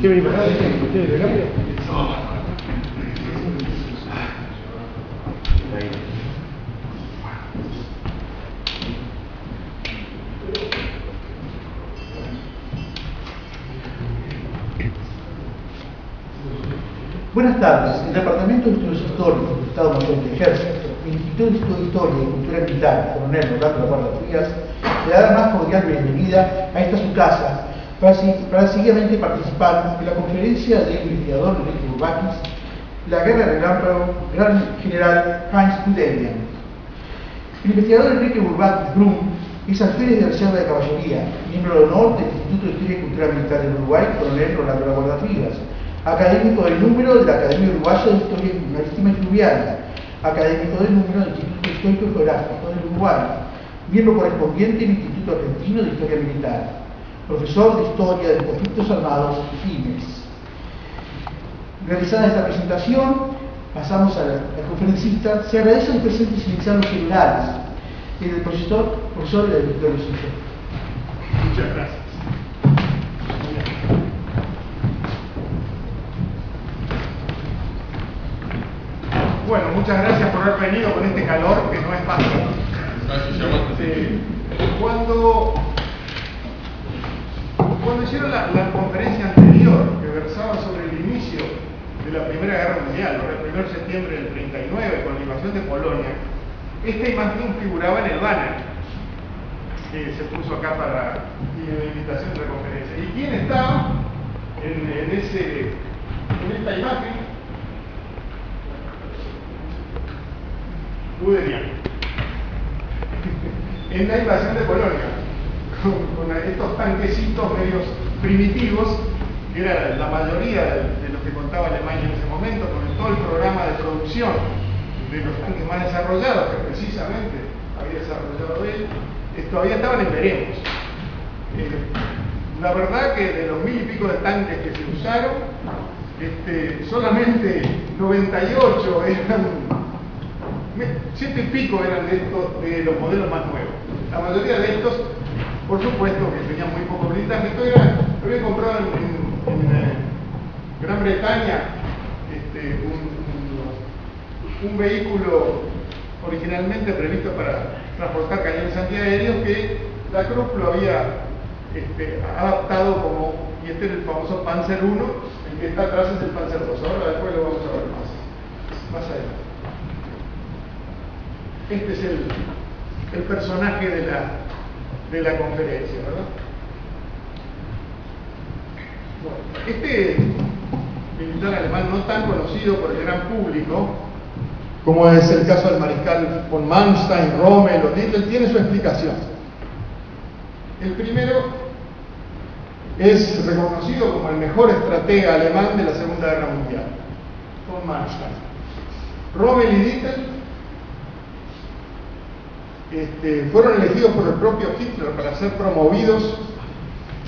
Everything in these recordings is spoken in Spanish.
¿Qué venís para acá? ¿Ustedes de cambio? Buenas tardes. El Departamento de Estudios Históricos del Estado Mayor del Ejército, el Instituto de Historia y Cultura Militar, Coronel Rolando Guarda Frías, le da la más cordial bienvenida a esta su casa para seguidamente participar en la conferencia del investigador Enrique Bourbakis, la guerra del Gran General Heinz Guderian. El investigador Enrique Bourbakis Brum es alférez de reserva de caballería, miembro de honor del Instituto de Historia y Cultura Militar del Uruguay, Coronel Rolando Guarda Frías, académico del número de la Academia Uruguaya de Historia Marítima y Fluvial, académico del número del Instituto Histórico y Geográfico del Uruguay, miembro correspondiente del Instituto Argentino de Historia Militar, profesor de Historia de Conflictos Armados y Fines. Realizada esta presentación, pasamos al conferencista. Se agradece a los presentes iniciar los celulares. El profesor Víctor Lucifer. Muchas gracias. Bueno, muchas gracias por haber venido con este calor que no es fácil. Cuando hicieron la conferencia anterior que versaba sobre el inicio de la Primera Guerra Mundial, el 1 de septiembre del 39, con la invasión de Polonia, esta imagen figuraba en el banner que se puso acá para la invitación de la conferencia. ¿Y quién estaba en esta imagen? Guderian. En la invasión de Polonia, con estos tanquecitos medios primitivos, que era la mayoría de los que contaba Alemania en ese momento, con todo el programa de producción de los tanques más desarrollados, que precisamente había desarrollado él, todavía estaban en veremos. La verdad que de los 1000 y pico de tanques que se usaron, solamente 98 eran, 7 y pico eran de los modelos más nuevos. La mayoría de estos, por supuesto, que tenían muy poco blindaje. Lo había comprado en Gran Bretaña un vehículo originalmente previsto para transportar cañones antiaéreos que la Krupp lo había adaptado como, y este es el famoso Panzer I, el que está atrás es el Panzer II. Ahora después lo vamos a ver más adelante. Este es el personaje de la conferencia, ¿verdad? Bueno, este militar alemán no tan conocido por el gran público, como es el caso del mariscal von Manstein, Rommel o Dietl, tiene su explicación. El primero es reconocido como el mejor estratega alemán de la Segunda Guerra Mundial, von Manstein. Rommel y Dietl fueron elegidos por el propio Hitler para ser promovidos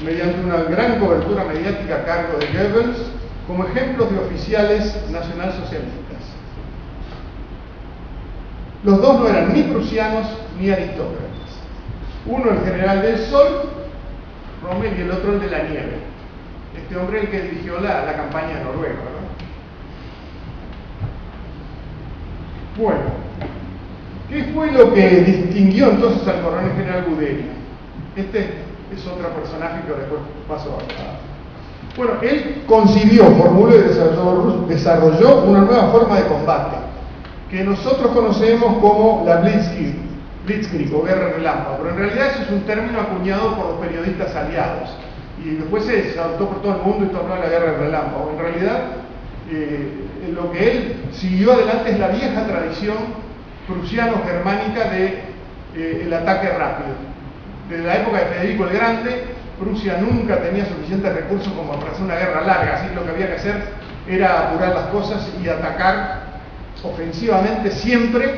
mediante una gran cobertura mediática a cargo de Goebbels como ejemplos de oficiales nacionalsocialistas. Los dos no eran ni prusianos ni aristócratas. Uno el general del Sol, Rommel, y el otro el de la nieve. Este hombre el que dirigió la campaña de Noruega, ¿verdad? Bueno, ¿qué fue lo que distinguió entonces al coronel general Guderian? Este es otro personaje que después pasó a... Bueno, él concibió, formuló y desarrolló una nueva forma de combate que nosotros conocemos como la Blitzkrieg o guerra relámpago, pero en realidad eso es un término acuñado por los periodistas aliados y después se adoptó por todo el mundo y tornó a la guerra relámpago. En realidad, lo que él siguió adelante es la vieja tradición prusiano-germánica del ataque rápido. Desde la época de Federico el Grande, Prusia nunca tenía suficientes recursos como para hacer una guerra larga, así que lo que había que hacer era apurar las cosas y atacar ofensivamente siempre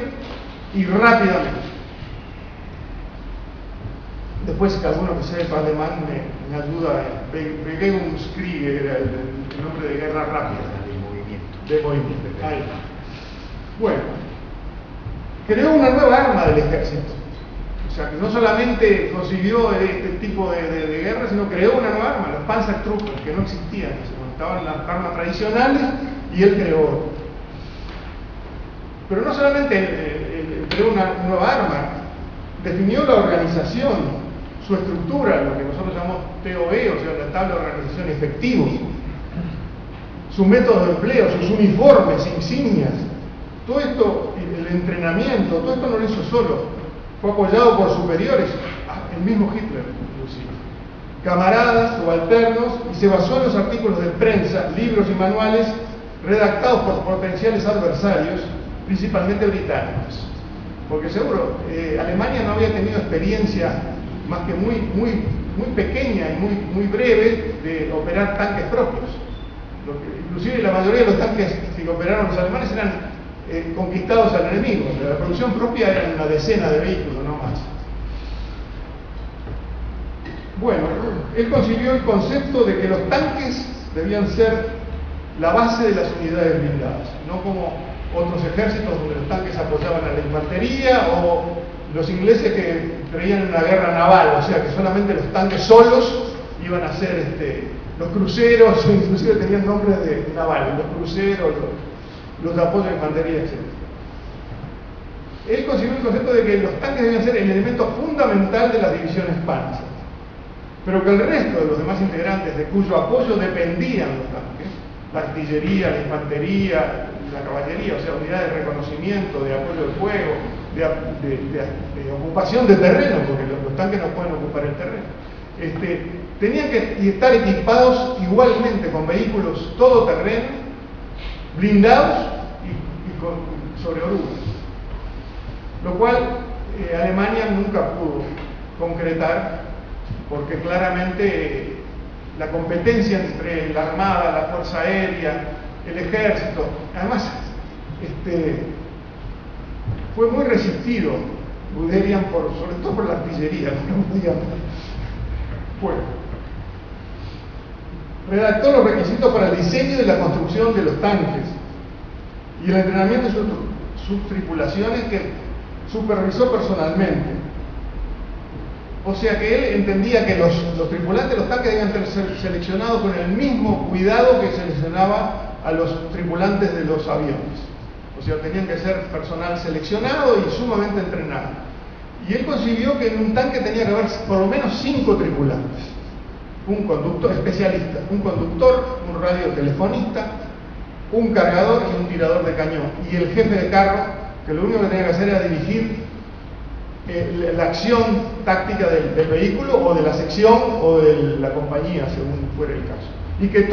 y rápidamente. Después que alguno que sepa alemán me ayuda, Bewegungskrieg era el nombre de guerra rápida. De movimiento. Ahí está. Bueno, creó una nueva arma del ejército. O sea, que no solamente consiguió este tipo de guerra, sino creó una nueva arma, los Panzertruppen, que no existían en ese momento. estaban las armas tradicionales y él creó otro. Pero no solamente él creó una nueva arma, definió la organización, su estructura, lo que nosotros llamamos TOE, o sea, la tabla de organización de efectivos, sus métodos de empleo, sus uniformes, insignias, todo esto, el entrenamiento, todo esto no lo hizo solo, fue apoyado por superiores, el mismo Hitler, inclusive, camaradas, subalternos, y se basó en los artículos de prensa, libros y manuales redactados por potenciales adversarios, principalmente británicos. Porque seguro, Alemania no había tenido experiencia más que muy pequeña y muy breve de operar tanques propios. Inclusive la mayoría de los tanques que operaron los alemanes eran conquistados al enemigo. La producción propia era una decena de vehículos, no más. Bueno, él concibió el concepto de que los tanques debían ser la base de las unidades blindadas, no como otros ejércitos donde los tanques apoyaban a la infantería, o los ingleses que creían en una guerra naval, o sea que solamente los tanques solos iban a ser los cruceros, inclusive tenían nombres de navales, los cruceros, los de apoyo a infantería, etc. Él concibió el concepto de que los tanques debían ser el elemento fundamental de las divisiones Panzer, pero que el resto de los demás integrantes de cuyo apoyo dependían los tanques, la artillería, la infantería, la caballería, o sea, unidades de reconocimiento, de apoyo al fuego, de ocupación de terreno, porque los tanques no pueden ocupar el terreno, tenían que estar equipados igualmente con vehículos todoterreno, blindados y sobre orugas, lo cual Alemania nunca pudo concretar, porque claramente la competencia entre la Armada, la Fuerza Aérea, el Ejército, además fue muy resistido Guderian, sobre todo por la artillería, digamos. Bueno, redactó los requisitos para el diseño y la construcción de los tanques y el entrenamiento de sus tripulaciones, que supervisó personalmente. O sea que él entendía que los tripulantes de los tanques debían ser seleccionados con el mismo cuidado que seleccionaba a los tripulantes de los aviones. O sea, tenían que ser personal seleccionado y sumamente entrenado. Y él concibió que en un tanque tenía que haber por lo menos 5 tripulantes. Un conductor especialista, un conductor, un radiotelefonista, un cargador y un tirador de cañón. Y el jefe de carro, que lo único que tenía que hacer era dirigir la acción táctica del vehículo o de la sección o de la compañía, según fuera el caso. Y que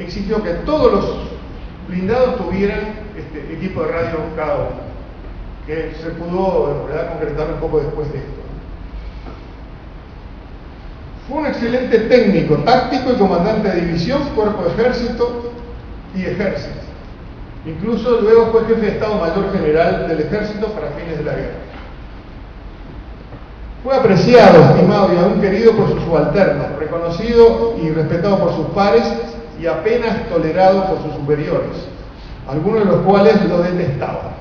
exigió que todos los blindados tuvieran equipo de radio cada uno, que se pudo en realidad concretar un poco después de esto. Fue un excelente técnico, táctico y comandante de división, cuerpo de ejército y ejército. Incluso luego fue jefe de Estado Mayor General del Ejército para fines de la guerra. Fue apreciado, estimado y aún querido por sus subalternos, reconocido y respetado por sus pares y apenas tolerado por sus superiores, algunos de los cuales lo detestaban.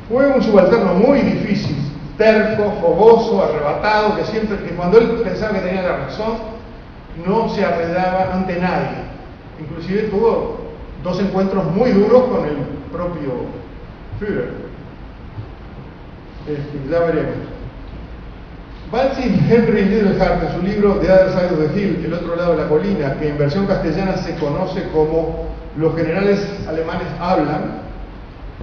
Fue un subalterno muy difícil, terco, fogoso, arrebatado, que cuando él pensaba que tenía la razón, no se arredaba ante nadie. Inclusive tuvo 2 encuentros muy duros con el propio Führer. Ya veremos. Balsin Henry Liddellhart, en su libro The Other Side of the Hill, El otro lado de la colina, que en versión castellana se conoce como Los generales alemanes hablan,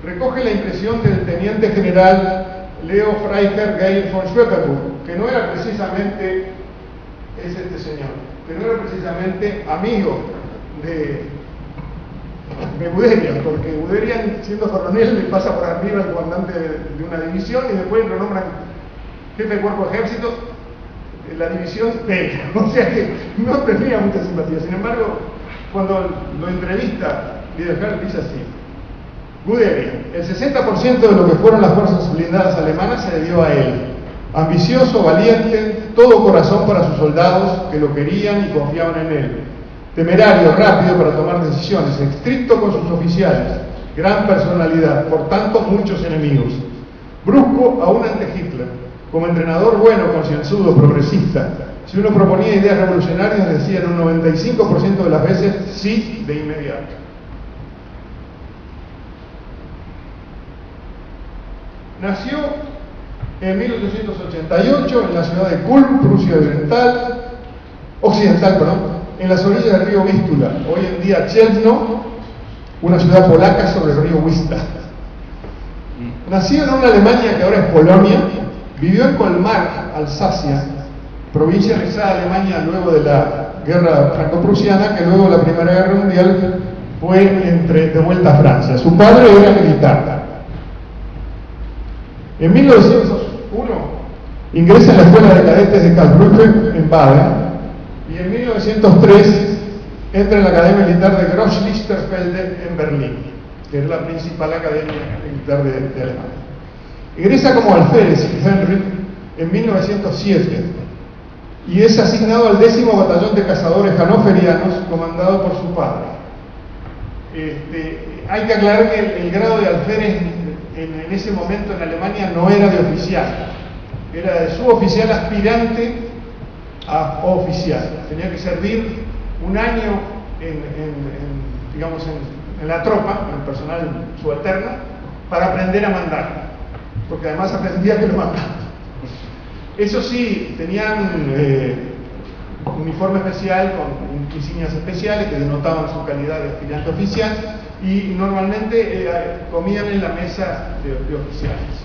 recoge la impresión del teniente general Leo Freiherr Geil von Schweppenburg, que no era precisamente este señor, que no era precisamente amigo de Guderian, porque Guderian, siendo coronel, le pasa por arriba al comandante de una división y después lo nombran jefe de cuerpo de ejército, la división B, o sea que no tenía mucha simpatía. Sin embargo, cuando lo entrevista, Liddellhart dice así: Guderian, el 60% de lo que fueron las fuerzas blindadas alemanas se debió a él. Ambicioso, valiente, todo corazón para sus soldados que lo querían y confiaban en él. Temerario, rápido para tomar decisiones, estricto con sus oficiales, gran personalidad, por tanto muchos enemigos. Brusco aún ante Hitler. Como entrenador bueno, concienzudo, progresista, Si uno proponía ideas revolucionarias, decían un 95% de las veces sí de inmediato. Nació en 1888 en la ciudad de Kulm, Prusia Occidental, en las orillas del río Vístula, hoy en día Chełmno, una ciudad polaca sobre el río Wisła. Nacido en una Alemania que ahora es Polonia, vivió en Colmar, Alsacia, provincia anexada a Alemania luego de la guerra franco-prusiana, que luego de la Primera Guerra Mundial fue de vuelta a Francia. Su padre era militar. En 1901 ingresa en la Escuela de Cadetes de Karlsruhe en Baden y en 1903 entra en la Academia Militar de Groß-Lichterfelde en Berlín, que es la principal academia militar de Alemania. Ingresa como alférez Henry en 1907 y es asignado al 10º Batallón de Cazadores Hannoverianos, comandado por su padre. Hay que aclarar que el grado de alférez en ese momento en Alemania no era de oficial, era de suboficial aspirante a oficial. Tenía que servir un año en la tropa, en el personal subalterno, para aprender a mandar, porque además aprendía que lo mandaban. Eso sí, tenían uniforme especial con insignias especiales que denotaban su calidad de aspirante oficial y normalmente comían en la mesa de oficiales.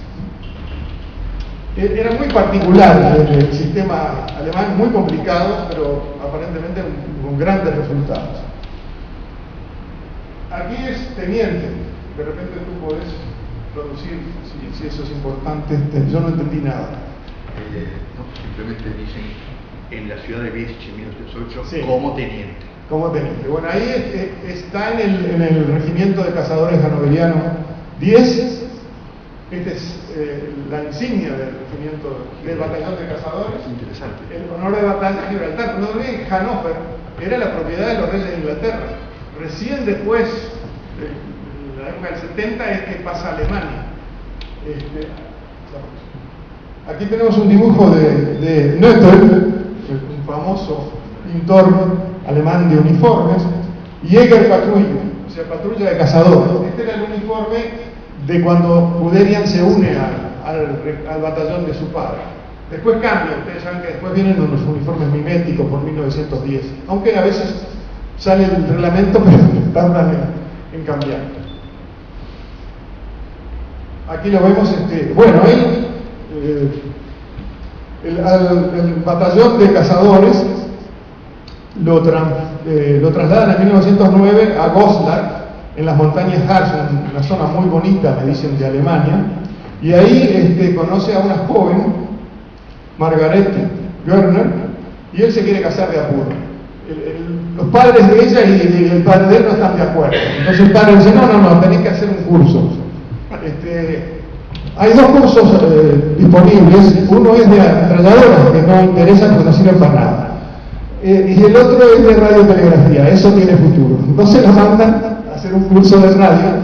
Era muy particular el sistema alemán, muy complicado, pero aparentemente con grandes resultados. Aquí es teniente, de repente tú podés traducir si eso es importante, yo no entendí nada. No, simplemente dicen en la ciudad de Vichy, 1908, sí, como teniente. Como teniente. Bueno, ahí está en el regimiento de cazadores hannoveriano 10. Esta es la insignia del regimiento del batallón de cazadores. Interesante. El honor de batalla de Gibraltar. No olviden, Hannover era la propiedad de los reyes de Inglaterra. Recién después, en la época del 70, es que pasa a Alemania. Aquí tenemos un dibujo de Noether, un famoso pintor alemán de uniformes, Jägerpatrouille, o sea, patrulla de cazadores. Este era el uniforme de cuando Guderian se une al batallón de su padre. Después cambia, ustedes saben que después vienen unos uniformes miméticos por 1910, aunque a veces sale el reglamento, pero tardan en cambiar. Aquí lo vemos, bueno, el batallón de cazadores lo trasladan en 1909 a Goslar, en las montañas Harz, una zona muy bonita, me dicen, de Alemania, y ahí conoce a una joven, Margaret Görner, y él se quiere casar de apuro. Los padres de ella y el padre de él no están de acuerdo. Entonces el padre dice, no, tenés que hacer un curso. Hay dos cursos disponibles, uno es de ametralladoras, que no interesa porque no sirven para nada, y el otro es de radiotelegrafía, eso tiene futuro. Entonces la mandan a hacer un curso de radio,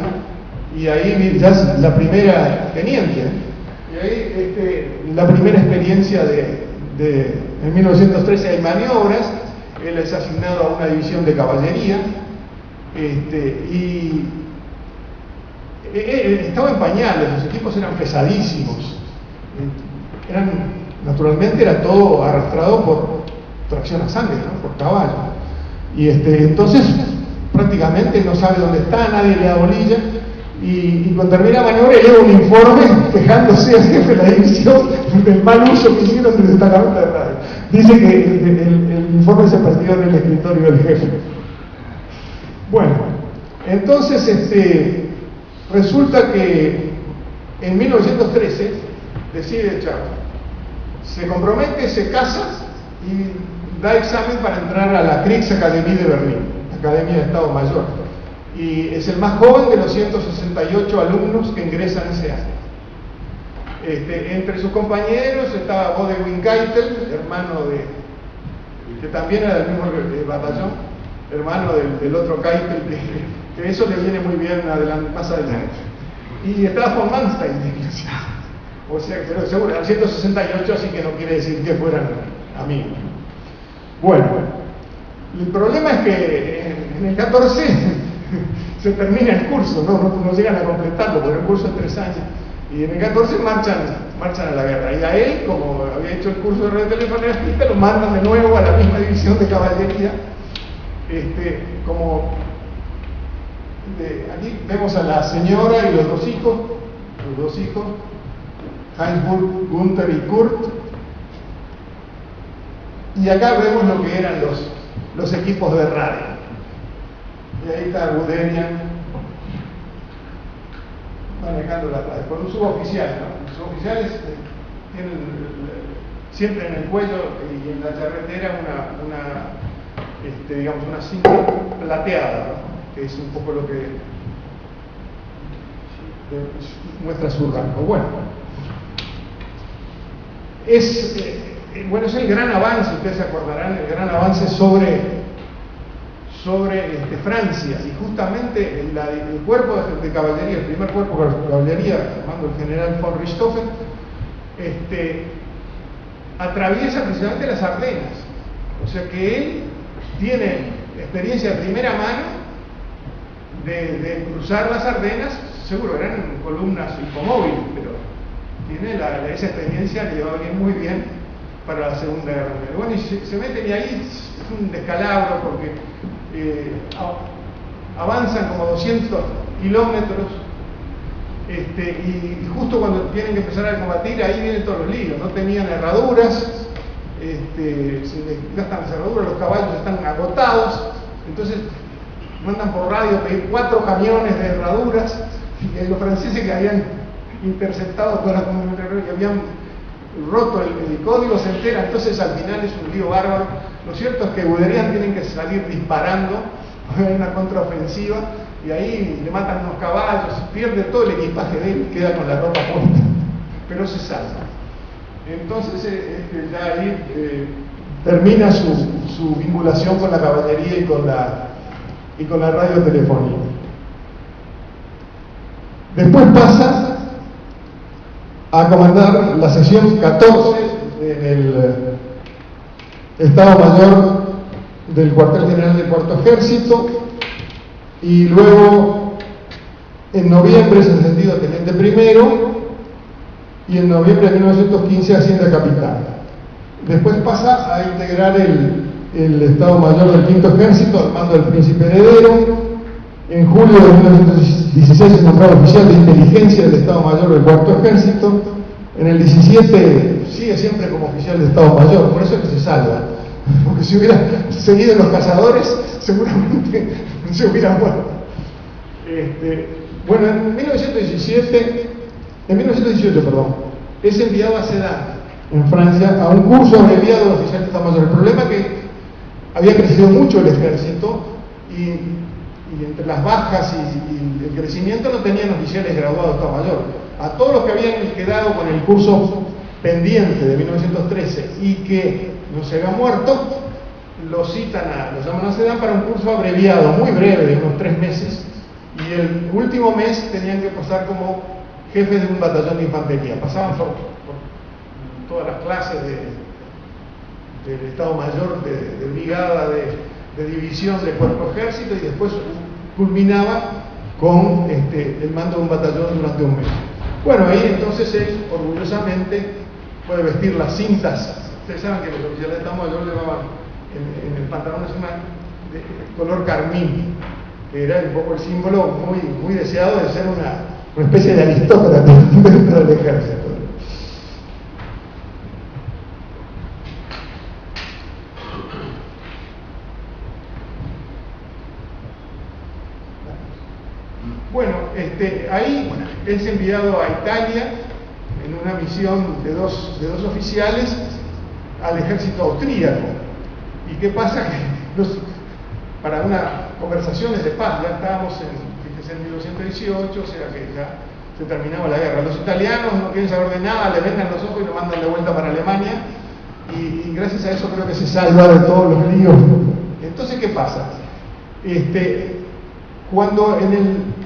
y ahí ya es la primera teniente, y ahí la primera experiencia en 1913 hay maniobras, él es asignado a una división de caballería, y estaba en pañales, los equipos eran pesadísimos, naturalmente era todo arrastrado por tracción a sangre, ¿no? Por caballo, y entonces prácticamente no sabe dónde está, nadie le da bolilla, y cuando termina la maniobra lleva un informe quejándose al jefe de la división del mal uso que hicieron del destacamento de radio. Dice que el informe se perdió en el escritorio del jefe. Bueno, entonces resulta que en 1913 decide echar, se compromete, se casa y da examen para entrar a la Kriegsakademie de Berlín, Academia de Estado Mayor, y es el más joven de los 168 alumnos que ingresan ese año. Entre sus compañeros estaba Bodewin Keitel, hermano que también era del mismo batallón, hermano del otro Keitel, que eso le viene muy bien más adelante. Y estaba von Manstein, o sea, pero seguro, eran 168, así que no quiere decir que fueran amigos. Bueno, el problema es que en el 14 se termina el curso, no llegan a completarlo, porque el curso es 3 años. Y en el 14 marchan a la guerra. Y a él, como había hecho el curso de radiotelefonía escrita, lo mandan de nuevo a la misma división de caballería. Aquí vemos a la señora y los dos hijos, Heinz, Gunther y Kurt. Y acá vemos lo que eran los equipos de radio. Y ahí está Guderian manejando la radio, con un suboficial, ¿no? Los suboficiales tienen siempre en el cuello y en la charretera digamos una cinta plateada, ¿no? Que es un poco lo que muestra su rango. Bueno, es el gran avance, ustedes se acordarán, el gran avance sobre Francia, y justamente el cuerpo de caballería, el primer cuerpo de caballería, llamado el general von Richthofen, atraviesa precisamente las Ardenas, o sea que él tiene experiencia de primera mano de cruzar las Ardenas. Seguro eran columnas hipomóviles, pero tiene esa experiencia, le va a venir muy bien para la Segunda Guerra Mundial. Bueno, y se meten, y ahí es un descalabro porque avanzan como 200 kilómetros, y justo cuando tienen que empezar a combatir, ahí vienen todos los líos. No tenían herraduras, se les gastan las herraduras, los caballos están agotados, entonces mandan por radio a pedir 4 camiones de herraduras, y los franceses que habían interceptado toda la comunidad y habían roto el código se entera, entonces al final es un lío bárbaro. Lo cierto es que Guderian tienen que salir disparando, hay una contraofensiva, y ahí le matan unos caballos, pierde todo el equipaje de él, queda con la ropa puesta, pero se salva. Entonces ya ahí termina su vinculación con la caballería y con la radiotelefonía. Después pasa a comandar la sección 14 en el Estado Mayor del Cuartel General del Cuarto Ejército, y luego en noviembre es ascendido a teniente primero, y en noviembre de 1915 asciende a capitán. Después pasa a integrar el Estado Mayor del Quinto Ejército al mando del príncipe heredero. En julio de 1916 es nombrado oficial de inteligencia del Estado Mayor del Cuarto Ejército. En el 17 sigue siempre como oficial de Estado Mayor, por eso es que se salva. Porque si hubiera seguido los cazadores, seguramente se hubiera muerto. Bueno, en 1918, es enviado a Sedan, en Francia, a un curso abreviado de oficial de Estado Mayor. El problema es que había crecido mucho el ejército, y entre las bajas y el crecimiento no tenían oficiales graduados de Estado Mayor. A todos los que habían quedado con el curso pendiente de 1913 y que no se habían muerto, los llaman a Sedan para un curso abreviado, muy breve, de unos 3 meses, y el último mes tenían que pasar como jefes de un batallón de infantería. Pasaban por todas las clases del Estado Mayor, de brigada, de división, de cuerpo ejército, y después culminaba con el mando de un batallón durante un mes. Bueno, ahí entonces él orgullosamente puede vestir las cintas. Ustedes saben que los oficiales de Estado Mayor llevaban en el pantalón nacional de color carmín, que era un poco el símbolo muy deseado de ser una especie de aristócrata dentro del ejército. Bueno, ahí es enviado a Italia en una misión de dos oficiales al ejército austríaco. ¿Y qué pasa? Que para unas conversaciones de paz, ya estábamos en 1918, o sea que ya se terminaba la guerra. Los italianos no quieren saber de nada, le vendan los ojos y lo mandan de vuelta para Alemania, y gracias a eso creo que se salva de todos los líos. Entonces, ¿qué pasa? Cuando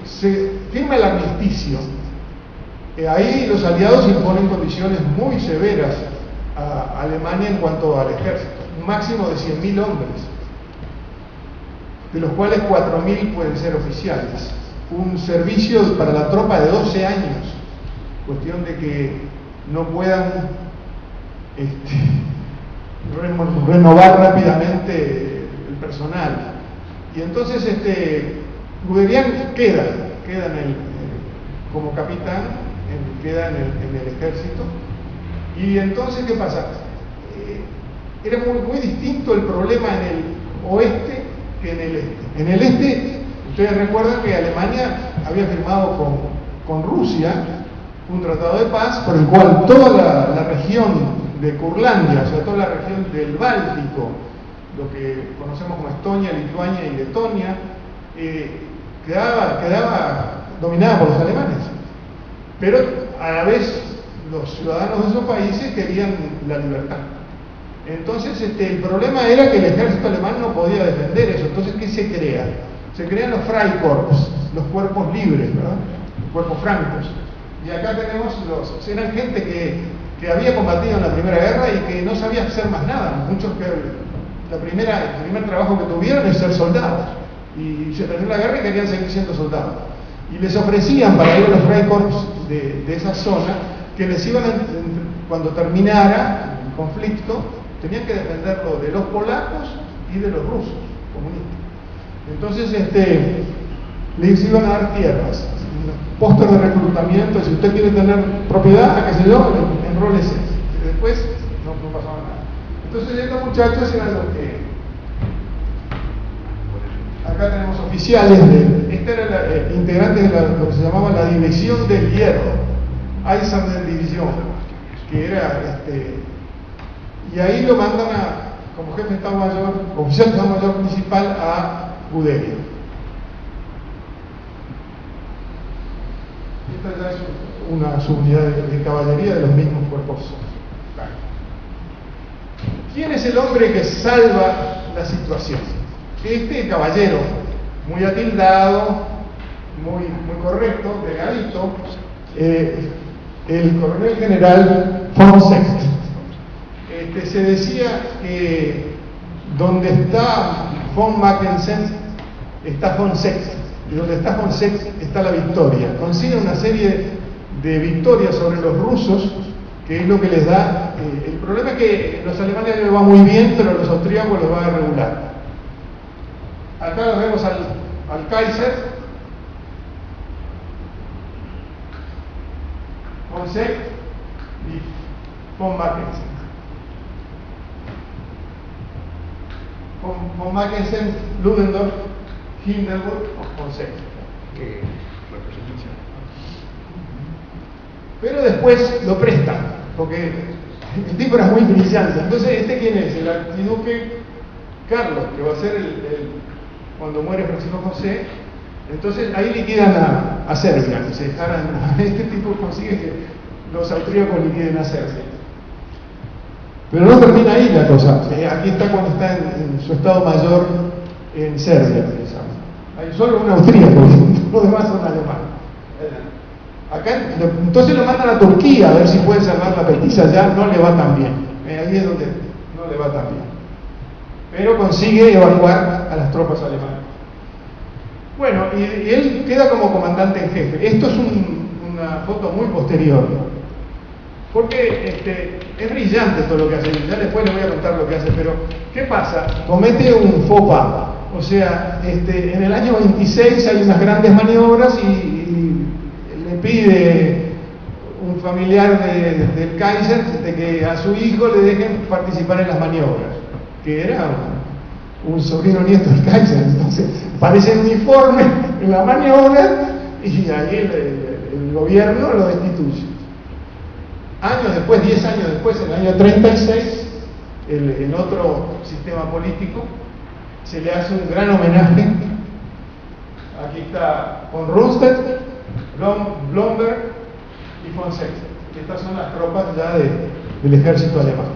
se firma el armisticio, ahí los aliados imponen condiciones muy severas a Alemania en cuanto al ejército. un máximo de 100.000 hombres, de los cuales 4.000 pueden ser oficiales. Un servicio para la tropa de 12 años, cuestión de que no puedan renovar rápidamente el personal. Y entonces Guderian queda como capitán, queda en el ejército. Y entonces, ¿qué pasa? Era muy distinto el problema en el oeste que en el este. En el este, ustedes recuerdan que Alemania había firmado con Rusia un tratado de paz por el cual toda la región de Curlandia, o sea, toda la región del Báltico, lo que conocemos como Estonia, Lituania y Letonia, quedaba dominada por los alemanes. Pero a la vez los ciudadanos de esos países querían la libertad. Entonces el problema era que el ejército alemán no podía defender eso. Entonces, ¿qué se crea? Se crean los Freikorps, los cuerpos libres, ¿verdad? Los cuerpos francos. Y acá tenemos eran gente que había combatido en la Primera Guerra y que no sabía hacer más nada. Muchos que el primer trabajo que tuvieron es ser soldados. Y se terminó la guerra y querían seguir siendo soldados. Y les ofrecían para ir a los Freikorps de esa zona que les iban, cuando terminara el conflicto, tenían que defenderlo de los polacos y de los rusos comunistas. Entonces les iban a dar tierras, póster de reclutamiento, si usted quiere tener propiedad, qué sé yo, enrólese. Y después no pasaba nada. Entonces estos muchachos eran los que... Acá tenemos oficiales, eran integrantes de lo que se llamaba la División del Hierro, Eisenbahn-Division, que era y ahí lo mandan como jefe de Estado Mayor, oficial de Estado Mayor principal, a Guderian. Esta ya es una subunidad de caballería de los mismos cuerpos. ¿Quién es el hombre que salva la situación? Este caballero, muy atildado, muy correcto, delgadito, el coronel general von Seeckt. Se decía que donde está von Mackensen está von Seeckt, y donde está von Seeckt está la victoria. Consigue una serie de victorias sobre los rusos, que es lo que les da. El problema es que los alemanes les va muy bien, pero los austríacos los va a regular. Acá lo vemos al Kaiser, von Seeckt y von Mackensen. Von Mackensen, Ludendorff, Hindenburg o von Seeckt. ¿Qué representación? Pero después lo prestan, porque el tipo era muy brillante. Entonces, ¿quién es? El archiduque Carlos, que va a ser cuando muere Francisco José. Entonces ahí liquidan a Serbia. Este tipo consigue que los austríacos liquiden a Serbia. Pero no termina ahí la cosa. Aquí está cuando está en su estado mayor en Serbia. Hay solo un austríaco, los demás son alemanes. Acá, entonces lo mandan a Turquía a ver si puede salvar la petiza. Ya no le va tan bien. Ahí es donde no le va tan bien. Pero consigue evacuar a las tropas alemanas. Bueno, y él queda como comandante en jefe. Esto es una foto muy posterior, porque es brillante todo lo que hace. Ya después le voy a contar lo que hace, pero ¿qué pasa? Comete un faux pas. O sea, en el año 26 hay unas grandes maniobras y le pide un familiar del Kaiser que a su hijo le dejen participar en las maniobras, que era un sobrino nieto del Kaiser. Entonces aparece uniforme en la maniobra y ahí el gobierno lo destituye. Años después, 10 años después, en el año 36, en otro sistema político, se le hace un gran homenaje. Aquí está von Rundstedt, Blomberg y von Seeckt. Estas son las tropas ya del ejército alemán.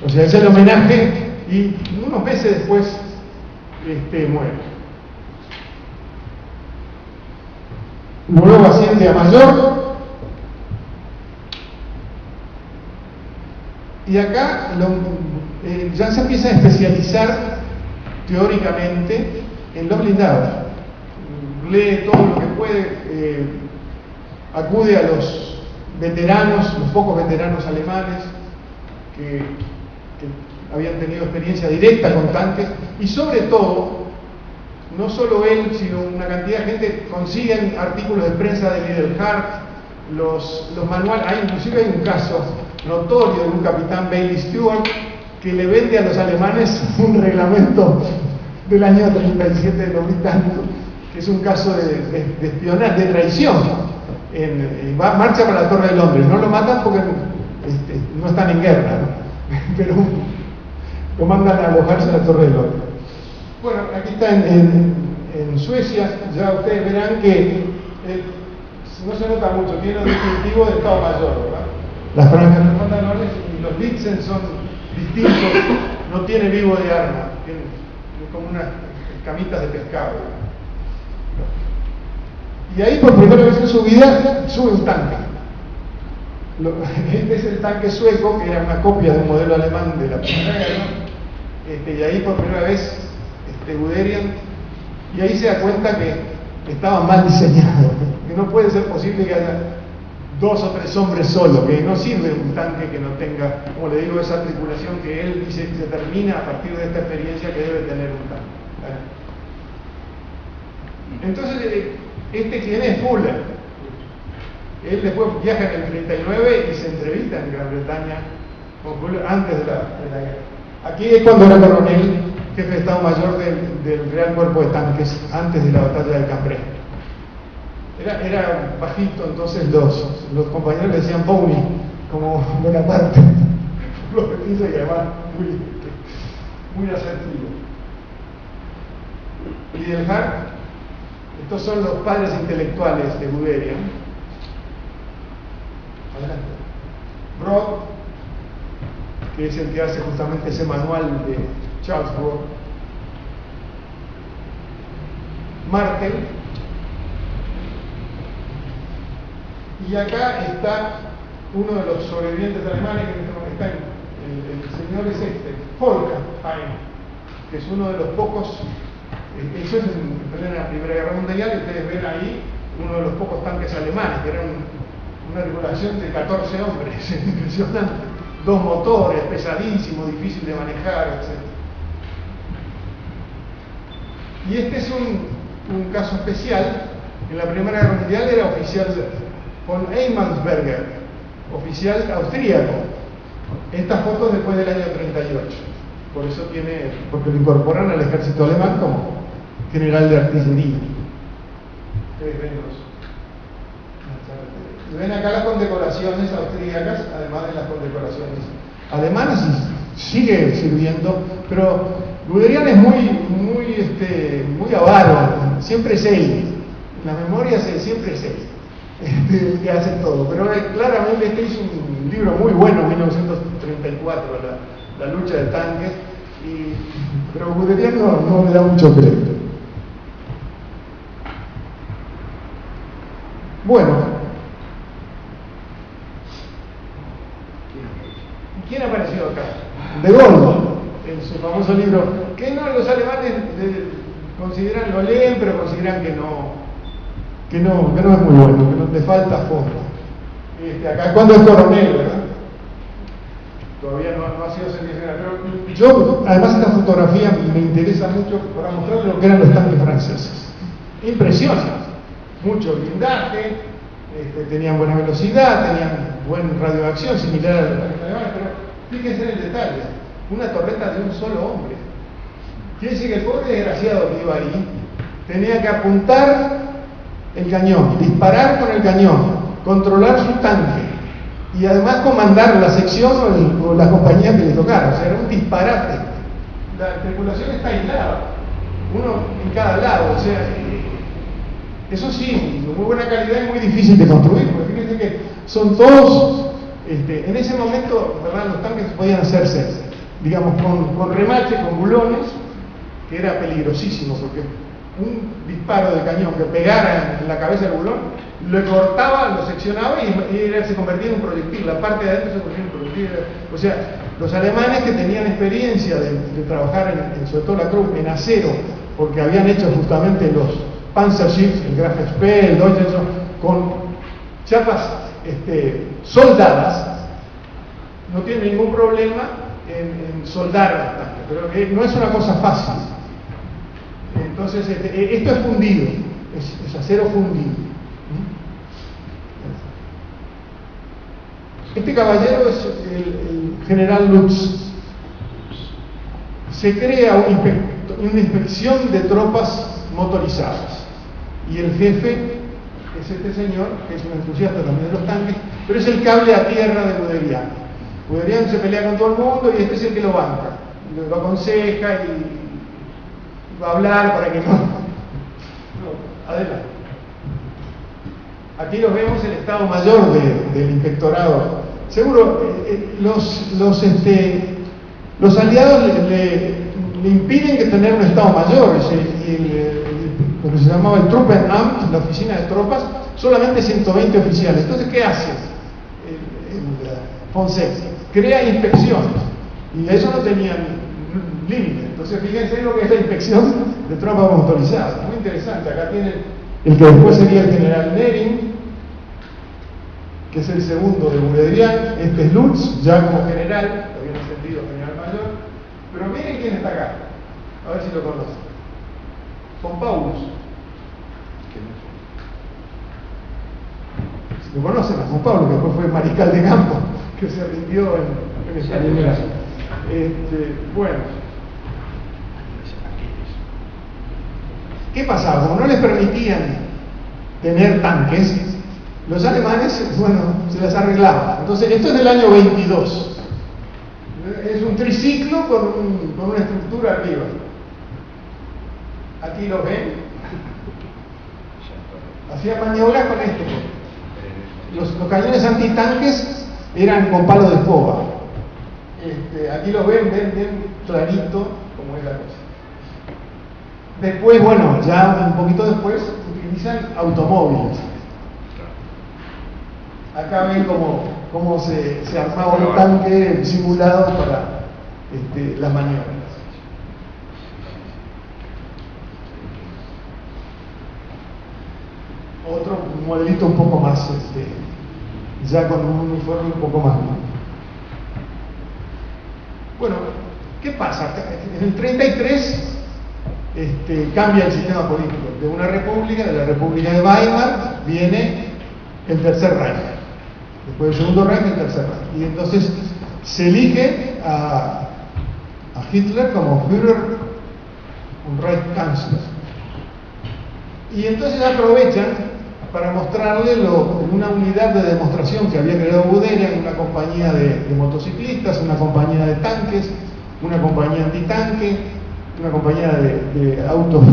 O sea, es el homenaje y unos meses después muere. Luego asciende a mayor Y acá ya se empieza a especializar teóricamente en los blindados. Lee todo lo que puede, acude a los veteranos, los pocos veteranos alemanes que habían tenido experiencia directa con tanques, y sobre todo, no solo él, sino una cantidad de gente consiguen artículos de prensa de Lidl-Hart, los manuales. Inclusive hay un caso notorio de un capitán Bailey Stewart que le vende a los alemanes un reglamento del año 37 de los británicos, que es un caso de espionaje, de traición. Marcha para la Torre de Londres, no lo matan porque no están en guerra, ¿no? Pero lo mandan a alojarse a la Torre de Londres. Bueno, aquí está en Suecia, ya ustedes verán que no se nota mucho, tiene un distintivo de Estado Mayor, ¿verdad? Las franjas de los pantalones y los Blitzen son distintos, no tiene vivo de arma, tiene como unas camitas de pescado. Y ahí por primera vez en su vida sube un tanque. Este es el tanque sueco, que era una copia de un modelo alemán de la Primera Guerra, y ahí por primera vez Guderian, y ahí se da cuenta que estaba mal diseñado, que no puede ser posible que haya 2 o 3 hombres solos, que no sirve un tanque que no tenga, como le digo, esa tripulación que él dice que se termina a partir de esta experiencia que debe tener un tanque. Entonces, ¿quién es? Fuller. Él después viaja en el 39 y se entrevista en Gran Bretaña con Fuller antes de la guerra. Aquí es cuando era coronel, jefe de Estado Mayor del Real Cuerpo de Tanques, antes de la batalla de Cambrai. Era bajito, entonces los compañeros le decían Pony, como Bonaparte, lo petizo y además muy asertivo. Lidl-Hart, estos son los padres intelectuales de Guderian. Adelante. Brock, que es el que hace justamente ese manual de Charles Brock. Martel. Y acá está uno de los sobrevivientes alemanes que está el señor es Volkenheim, que es uno de los pocos, eso es en la Primera Guerra Mundial, y ustedes ven ahí uno de los pocos tanques alemanes, que eran una tripulación de 14 hombres, impresionante, 2 motores, pesadísimo, difícil de manejar, etc. Y este es un caso especial. En la Primera Guerra Mundial era oficial von Emansberger, oficial austríaco. Esta foto es después del año 38, por eso porque lo incorporan al ejército alemán como general de artillería. Ustedes ven acá las condecoraciones austríacas, además de las condecoraciones alemanas, y sigue sirviendo, pero Guderian es muy avaro, siempre es él, en las memorias siempre es él. El que hace todo, pero claramente este hizo un libro muy bueno en 1934, la lucha de tanques, pero Guderian no le da mucho crédito. Bueno, ¿quién apareció acá? De Gaulle, en su famoso libro, que los alemanes lo leen, pero consideran que no es muy bueno, que le falta fondo. Acá cuando es coronel, ¿verdad? Todavía no ha sido servicio general, pero yo, además esta fotografía me interesa mucho para mostrar lo que eran los tanques franceses. Impresionante, mucho blindaje, tenían buena velocidad, tenían buena radioacción, similar a los tanques alemanes, pero fíjense en el detalle, una torreta de un solo hombre. Quiere decir que el pobre desgraciado que iba ahí tenía que apuntar el cañón, disparar con el cañón, controlar su tanque y además comandar la sección o la compañía que le tocara. O sea, era un disparate. La tripulación está aislada, uno en cada lado. O sea, eso sí, de muy buena calidad y muy difícil de construir, porque fíjense que son todos, en ese momento, ¿verdad? Los tanques podían hacerse, digamos, con remache, con bulones, que era peligrosísimo, porque un disparo de cañón que pegara en la cabeza del bulón, lo cortaba, lo seccionaba y se convertía en un proyectil. La parte de adentro se convertía en un proyectil. O sea, los alemanes que tenían experiencia de trabajar sobre todo la Krupp en acero, porque habían hecho justamente los Panzerschiff, el Graf Spee, el Deutsche, con chapas soldadas, no tienen ningún problema en soldar los tanques, pero no es una cosa fácil. Entonces, esto es fundido, es acero fundido. Este caballero es el general Lutz. Se crea una inspección de tropas motorizadas y el jefe es este señor, que es un entusiasta también de los tanques, pero es el cable a tierra de Guderian. Guderian se pelea con todo el mundo y este es el que lo banca, lo aconseja y va a hablar para que no. Adelante. Aquí lo vemos el Estado Mayor del Inspectorado. Seguro, los aliados le impiden que tener un Estado Mayor. Lo que se llamaba el Truppenamt, la oficina de tropas, solamente 120 oficiales. Entonces, ¿qué hace Fonseca? Crea inspecciones. Y eso no tenía límite. Entonces, fíjense lo que es la inspección de tropas motorizadas. Muy interesante. Acá tiene el que después sería el general Nering, que es el segundo de Guderian. Este es Lutz, ya como general, lo habían ascendido general mayor. Pero miren quién está acá. A ver si lo conocen. Von Paulus. Lo conocen a Juan Pablo, que después fue mariscal de campo, que se rindió en esta guerra. Bueno, ¿qué pasaba? Como no les permitían tener tanques, los alemanes, bueno, se las arreglaban. Entonces, esto es del año 22. Es un triciclo con una estructura arriba. Aquí lo ven. Hacía maniobras con esto. Los cañones antitanques eran con palo de escoba. Aquí lo ven clarito cómo es la cosa. Después, bueno, ya un poquito después, utilizan automóviles. Acá ven cómo se armaba un tanque simulado para las maniobras. Otro modelito un poco más, ya con un uniforme un poco más. Bueno, ¿qué pasa? En el 33 cambia el sistema político. De una república, de la República de Weimar, viene el Tercer Reich. Después del Segundo Reich, el Tercer Reich. Y entonces se elige a Hitler como Führer, un Reichskanzler. Y entonces aprovechan para mostrarle una unidad de demostración que había creado Guderian, una compañía de motociclistas, una compañía de tanques, una compañía antitanque, una compañía de autos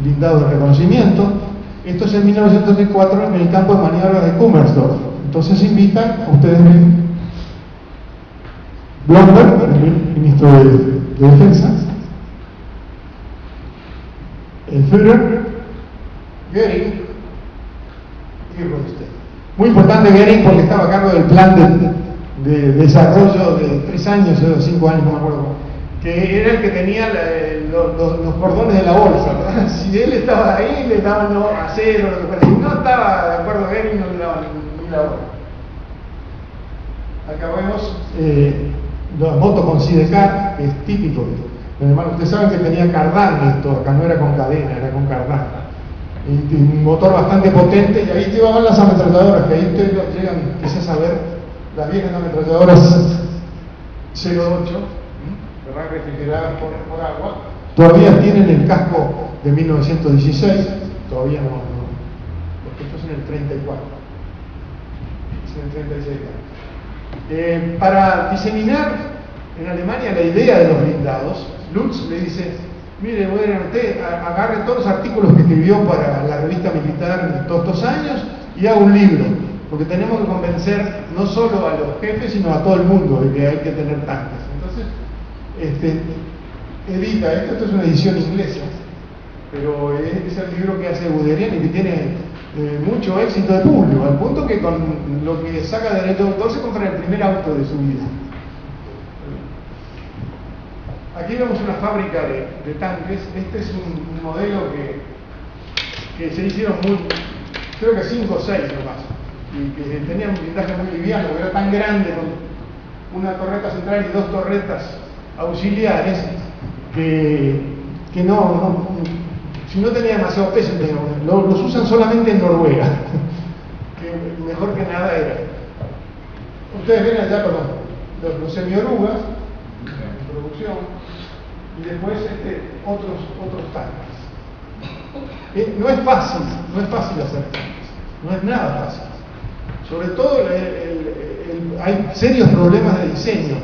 blindados de reconocimiento. Esto es en 1934 en el campo de maniobras de Kummersdorf. Entonces invitan, ustedes ven, Blomberg, el ministro de Defensa, el Führer, Göring y Rundstedt. Muy importante Göring porque estaba a cargo del plan de desarrollo de 3 años o 5 años, no me acuerdo cómo, que era el que tenía los cordones de la bolsa, ¿verdad? Si él estaba ahí, le daban acero, si no estaba de acuerdo Göring, no le daban ni la bola. Acá vemos las motos con sidecar, que es típico. Ustedes saben que tenía cardán esto, acá no era con cadena, era con cardán. Y un motor bastante potente, y ahí llevaban las ametralladoras, que ahí ustedes llegan quizás a ver las viejas ametralladoras 08, ¿verdad? Refrigeradas por agua. Todavía tienen el casco de 1916, todavía no, porque esto es en el 34, es en el 36. Para diseminar en Alemania la idea de los blindados, Lutz le dice: mire, bueno, usted agarre todos los artículos que escribió para la revista militar en todos estos años y haga un libro, porque tenemos que convencer no solo a los jefes, sino a todo el mundo de que hay que tener tanques. Entonces, edita esto es una edición inglesa, pero es el libro que hace Guderian y que tiene mucho éxito de público, al punto que con lo que saca de derecho de autor se compra el primer auto de su vida. Aquí vemos una fábrica de tanques. Este es un modelo que se hicieron creo que 5 o 6 nomás, y que tenían un blindaje muy liviano, que era tan grande, con una torreta central y 2 torretas auxiliares, que si no tenía demasiado peso, los usan solamente en Noruega, que mejor que nada era. Ustedes ven allá los semiorugas en producción, y después otros tanques. No es fácil hacer tanques, no es nada fácil. Sobre todo hay serios problemas de diseño.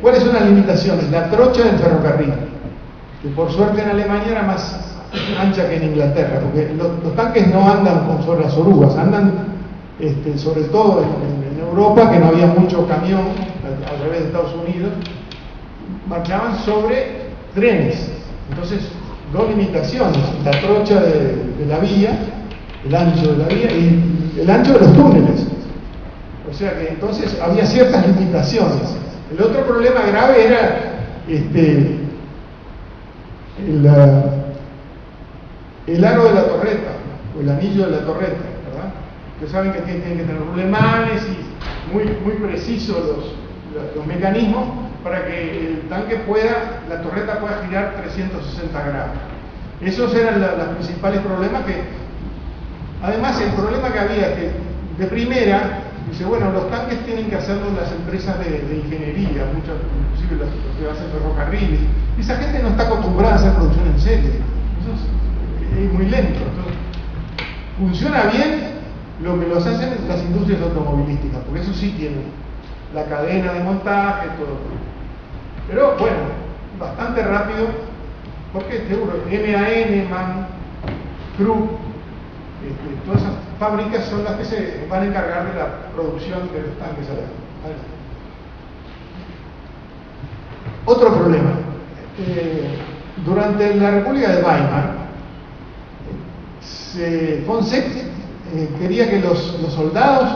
¿Cuáles son las limitaciones? La trocha del ferrocarril, que por suerte en Alemania era más ancha que en Inglaterra, porque los tanques no andan sobre las orugas, andan sobre todo en Europa, que no había mucho camión, al revés de Estados Unidos, marchaban sobre trenes. Entonces, 2 limitaciones: la trocha de la vía, el ancho de la vía, y el ancho de los túneles. O sea que entonces había ciertas limitaciones. El otro problema grave era el aro de la torreta, o el anillo de la torreta, ¿verdad? Ustedes saben que tienen que tener rulemanes y muy precisos los mecanismos para que el tanque la torreta pueda girar 360 grados. Esos eran los principales problemas además el problema que había, que de primera, dice, bueno, los tanques tienen que hacerlo las empresas de ingeniería, muchas, inclusive los que hacen ferrocarriles, y esa gente no está acostumbrada a hacer producción en serie, eso es muy lento. Entonces, funciona bien lo que los hacen las industrias automovilísticas, porque eso sí tienen la cadena de montaje, todo. Pero bueno, bastante rápido, porque seguro, MAN, MAN, Krupp, todas esas fábricas son las que se van a encargar de la producción de los tanques adelante. Otro problema. Durante la República de Weimar, von Seck quería que los soldados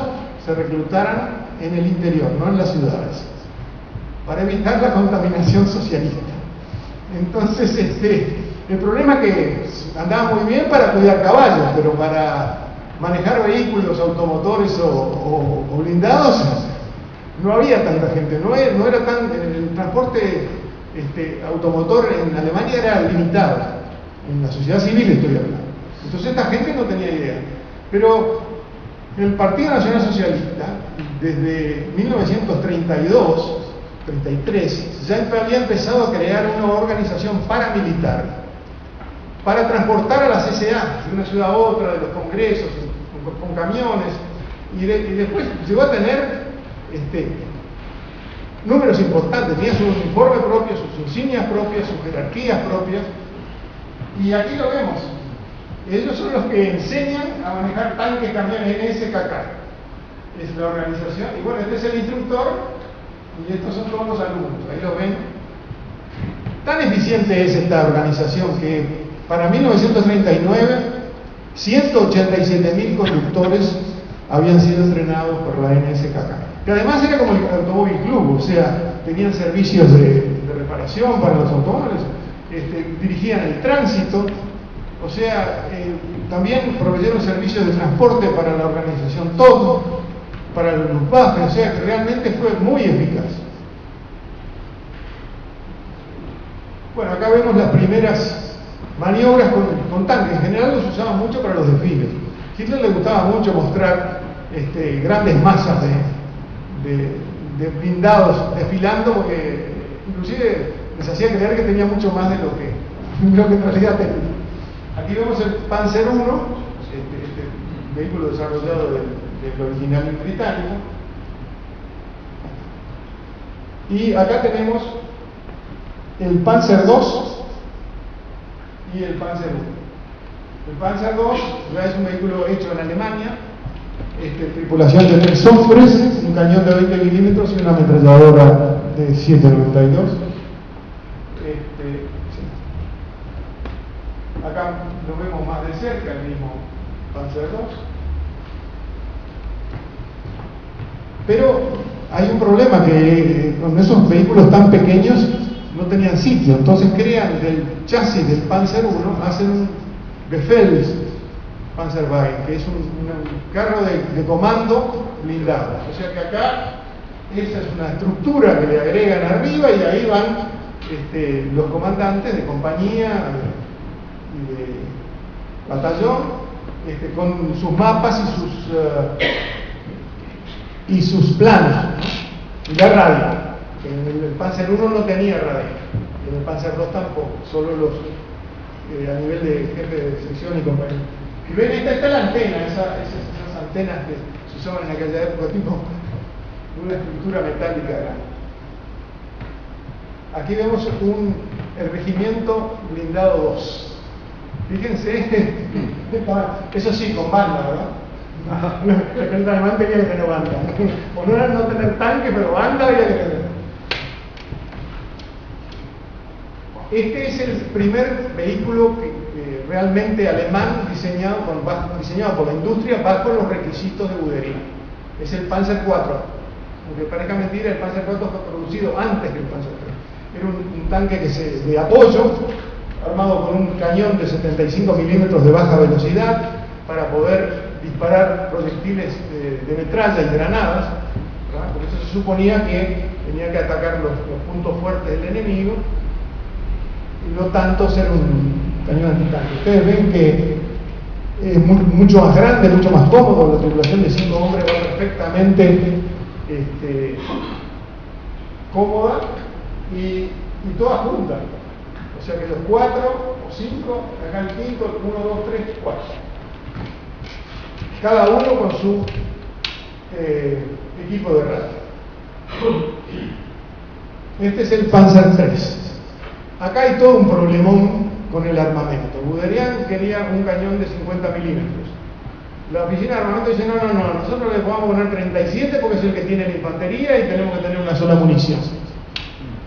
se reclutaran en el interior, no en las ciudades, para evitar la contaminación socialista. Entonces, el problema es que andaba muy bien para cuidar caballos, pero para manejar vehículos automotores o blindados no había tanta gente, no era tan. El transporte automotor en Alemania era limitado, en la sociedad civil estoy hablando. Entonces esta gente no tenía idea. Pero el Partido Nacional Socialista, desde 1932, 33, ya había empezado a crear una organización paramilitar para transportar a la CSA de una ciudad a otra, de los congresos, con camiones, y después llegó a tener números importantes, tenía su uniforme propio, sus insignias propias, sus jerarquías propias, y aquí lo vemos. Ellos son los que enseñan a manejar tanques, camiones NSKK. Es la organización, y bueno, este es el instructor, y estos son todos los alumnos, ahí lo ven. Tan eficiente es esta organización que para 1939 187.000 conductores habían sido entrenados por la NSKK, que además era como el Automóvil Club, o sea, tenían servicios de reparación para los automóviles, dirigían el tránsito, o sea, también proveyeron servicios de transporte para la organización TOD, para el Luftwaffe, o sea, que realmente fue muy eficaz. Bueno, acá vemos las primeras maniobras con tanques. En general los usaban mucho para los desfiles. A Hitler le gustaba mucho mostrar grandes masas de blindados desfilando, porque inclusive les hacía creer que tenía mucho más de lo que en realidad tenía. Aquí vemos el Panzer I, vehículo desarrollado del original británico. Y acá tenemos el Panzer II y el Panzer I. El Panzer II ya es un vehículo hecho en Alemania, tripulación de Sofres, un cañón de 20 milímetros y una ametralladora de 7,92. cerca el mismo Panzer II. Pero hay un problema, que con esos vehículos tan pequeños no tenían sitio, entonces crean del chasis del Panzer I, hacen un Gefäß Panzerwagen, que es un carro de comando blindado. O sea que acá esa es una estructura que le agregan arriba y ahí van los comandantes de compañía y de batallón con sus mapas y sus planos, ¿no? Y la radio. En el Panzer I no tenía radio, en el Panzer II tampoco, solo los a nivel de jefe de sección y compañía. Y ven, esta está la antena, esas antenas que se usaban en aquella época, tipo una estructura metálica grande. Aquí vemos el regimiento blindado 2. Fíjense, eso sí, con banda, ¿verdad? El alemán tenía que tener banda. O no era no tener tanque, pero banda había que tener. Este es el primer vehículo que realmente alemán diseñado por la industria bajo los requisitos de Guderian. Es el Panzer IV. Aunque parezca mentira, el Panzer IV fue producido antes que el Panzer III. Era un tanque de apoyo, armado con un cañón de 75 milímetros de baja velocidad para poder disparar proyectiles de metralla y granadas, ¿verdad? Por eso se suponía que tenía que atacar los puntos fuertes del enemigo y no tanto ser un cañón antitanque. Ustedes ven que es mucho más grande, mucho más cómodo, la tripulación de 5 hombres va perfectamente cómoda y toda junta. O sea que los 4 o 5, acá el quinto, 1, 2, 3, 4. Cada uno con su equipo de radio. Este es el Panzer III. Acá hay todo un problemón con el armamento. Guderian quería un cañón de 50 milímetros. La oficina de armamento dice, no, nosotros le podemos poner 37 porque es el que tiene la infantería y tenemos que tener una sola munición.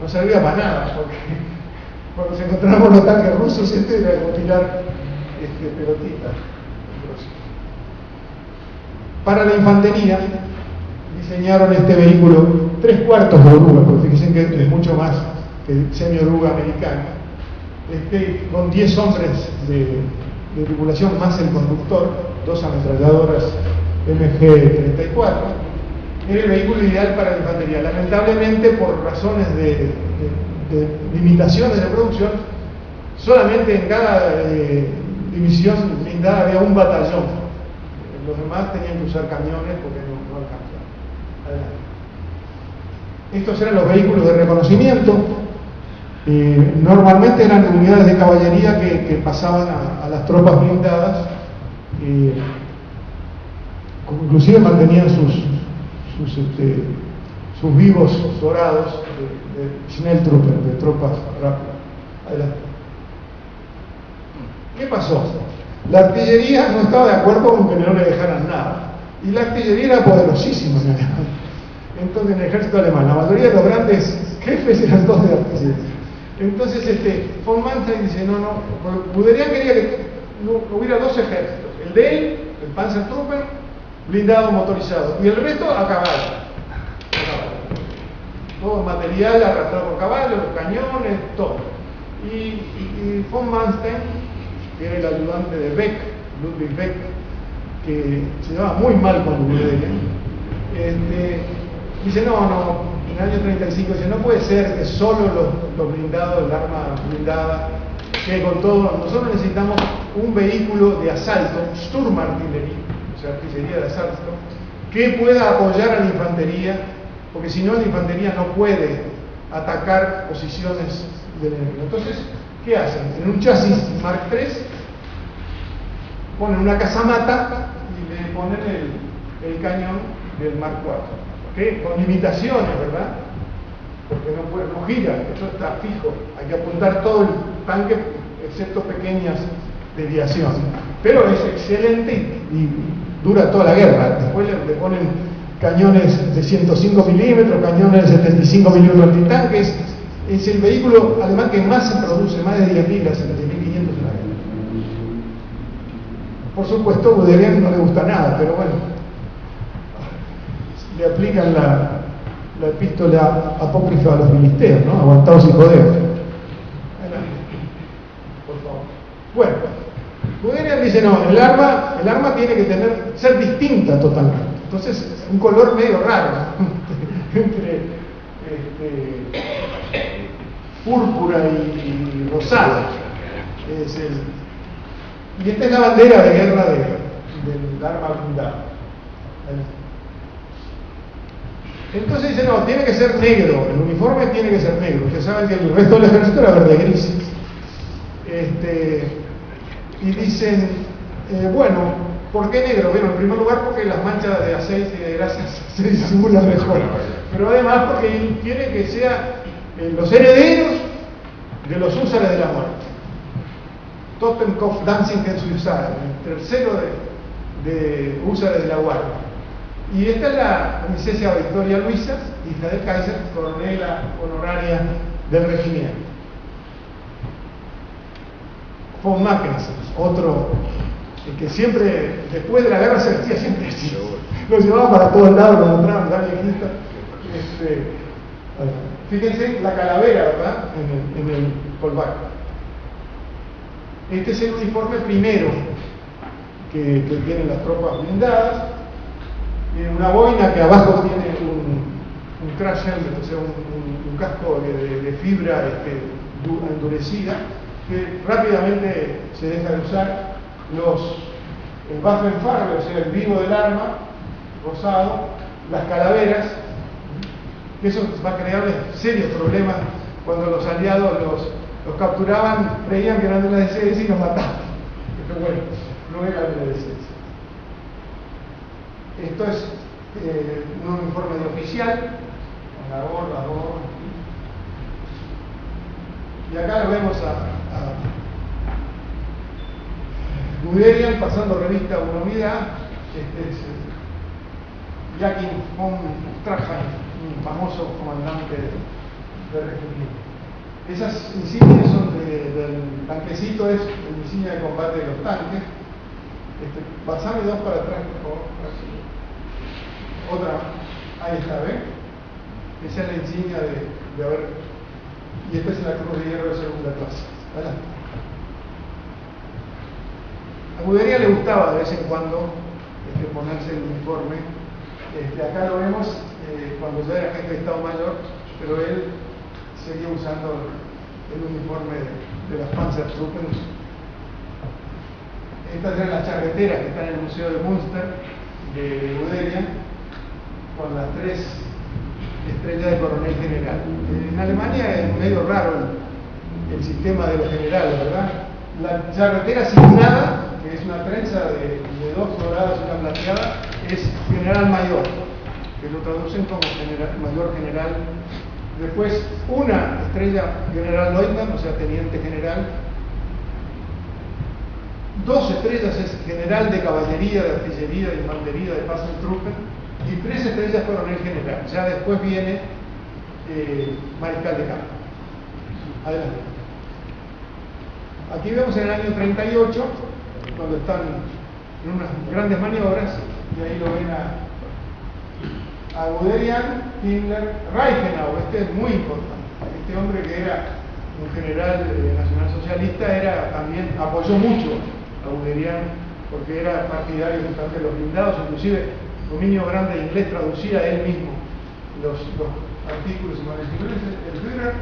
No servía para nada, porque cuando se encontraron los tanques rusos, era como tirar pelotitas. Para la infantería diseñaron este vehículo 3/4 de oruga, porque fíjense que es mucho más que el semi-oruga americano, con 10 hombres de tripulación más el conductor, 2 ametralladoras MG-34. Era el vehículo ideal para la infantería. Lamentablemente, por razones de limitaciones de producción, solamente en cada división blindada había un batallón. Los demás tenían que usar camiones porque no alcanzaban. Adelante. Estos eran los vehículos de reconocimiento. Normalmente eran unidades de caballería que pasaban a las tropas blindadas. Inclusive mantenían sus vivos dorados de Schnelltrupper, de tropas rápidas. Adelante. ¿Qué pasó? La artillería no estaba de acuerdo con que no le dejaran nada. Y la artillería era poderosísima en Alemania. Entonces, en el ejército alemán, la mayoría de los grandes jefes eran todos de artillería. Entonces, von Manstein dice, no, Guderian quería que hubiera 2 ejércitos. El de él, el Panzertrupper, blindado motorizado. Y el resto a caballo. Todo el material arrastrado por caballo, los cañones, todo. Y von Manstein, que era el ayudante de Beck, Ludwig Beck, que se llevaba muy mal con Guderian, dice, no, en el año 35, dice, no puede ser que solo los blindados, el arma blindada, que con todo, nosotros necesitamos un vehículo de asalto, Sturmartillerie, o sea, artillería de asalto, que pueda apoyar a la infantería, porque si no la infantería no puede atacar posiciones del enemigo. Entonces, ¿qué hacen? En un chasis Mark III ponen una casamata y le ponen el cañón del Mark IV. ¿Okay? Con limitaciones, ¿verdad? Porque no gira, eso está fijo. Hay que apuntar todo el tanque, excepto pequeñas desviaciones. Pero es excelente y dura toda la guerra. Después le ponen cañones de 105 milímetros, cañones de 75 milímetros antitanques. Es el vehículo alemán que más se produce, más de 10.000, 70.500 en la guerra. Por supuesto, a Guderian no le gusta nada, pero bueno, le aplican la epístola apócrifa a los filisteos, ¿no? Aguantaos y jodeos. Por favor. Bueno, Guderian dice, no, el arma tiene que ser distinta totalmente. Entonces, un color medio raro, entre púrpura y rosado. Y esta es la bandera de guerra del arma blindada. Entonces dice, no, tiene que ser negro, el uniforme tiene que ser negro. Ustedes saben que el resto del ejército era verde gris. Y dicen, bueno, ¿por qué negro? Bueno, en primer lugar porque las manchas de aceite y de grasa se disimulan mejor. Pero además porque él quiere que sea los herederos de los húsares de la muerte. Totenkopf Danzigen Suicide, el tercero de húsares de la guardia. Y esta es la princesa Victoria Luisa, hija del Kaiser, coronela honoraria del regimiento. Von Mackensen, otro que siempre, después de la guerra se vestía siempre así. Lo llevaba para todos lados, lo mostraban ya viejito. Fíjense la calavera, ¿verdad? En el colbac. Este es el uniforme primero que tienen las tropas blindadas. Una boina que abajo tiene un crash helmet, o sea, un casco de fibra endurecida, que rápidamente se deja de usar. El Waffenfarbe, o sea, el vivo del arma, rosado, las calaveras, eso va a crearles serios problemas cuando los aliados los capturaban, creían que eran de la SS y los mataban. Pero bueno, no eran de la SS. Esto es un uniforme de oficial, con la gorra. Y acá lo vemos a Guderian pasando revista a una unidad. Este es Joachim von Strachheim, un famoso comandante del regimiento. Esas insignias son del tanquecito, es la insignia de combate de los tanques. Pasame dos para atrás, por favor. Otra, ahí está, ¿ven? Esa es la insignia de haber. Y esta es la Cruz de Hierro de segunda clase. ¿Verdad? A Guderian le gustaba de vez en cuando ponerse el uniforme. Acá lo vemos cuando ya era jefe de Estado Mayor, pero él seguía usando el uniforme de las Panzertruppen. Estas eran las charreteras que están en el Museo de Münster de Guderian, con las 3 estrellas de coronel general. En Alemania es medio raro el sistema de los generales, ¿verdad? La charretera asignada, que es una trenza de 2 doradas y una plateada, es general mayor, que lo traducen como mayor general. Después una estrella general Leutnant, o sea, teniente general. 2 estrellas es general de caballería, de artillería, de infantería, de Panzertruppen, y 3 estrellas coronel general. Ya después viene mariscal de campo. Adelante. Aquí vemos en el año 38, cuando están en unas grandes maniobras, y ahí lo ven a Guderian, Himmler, Reichenau. Este es muy importante. Este hombre que era un general nacionalsocialista también apoyó mucho a Guderian porque era partidario justamente de los blindados, inclusive dominio grande de inglés, traducía él mismo los artículos y manuscritos del Führer.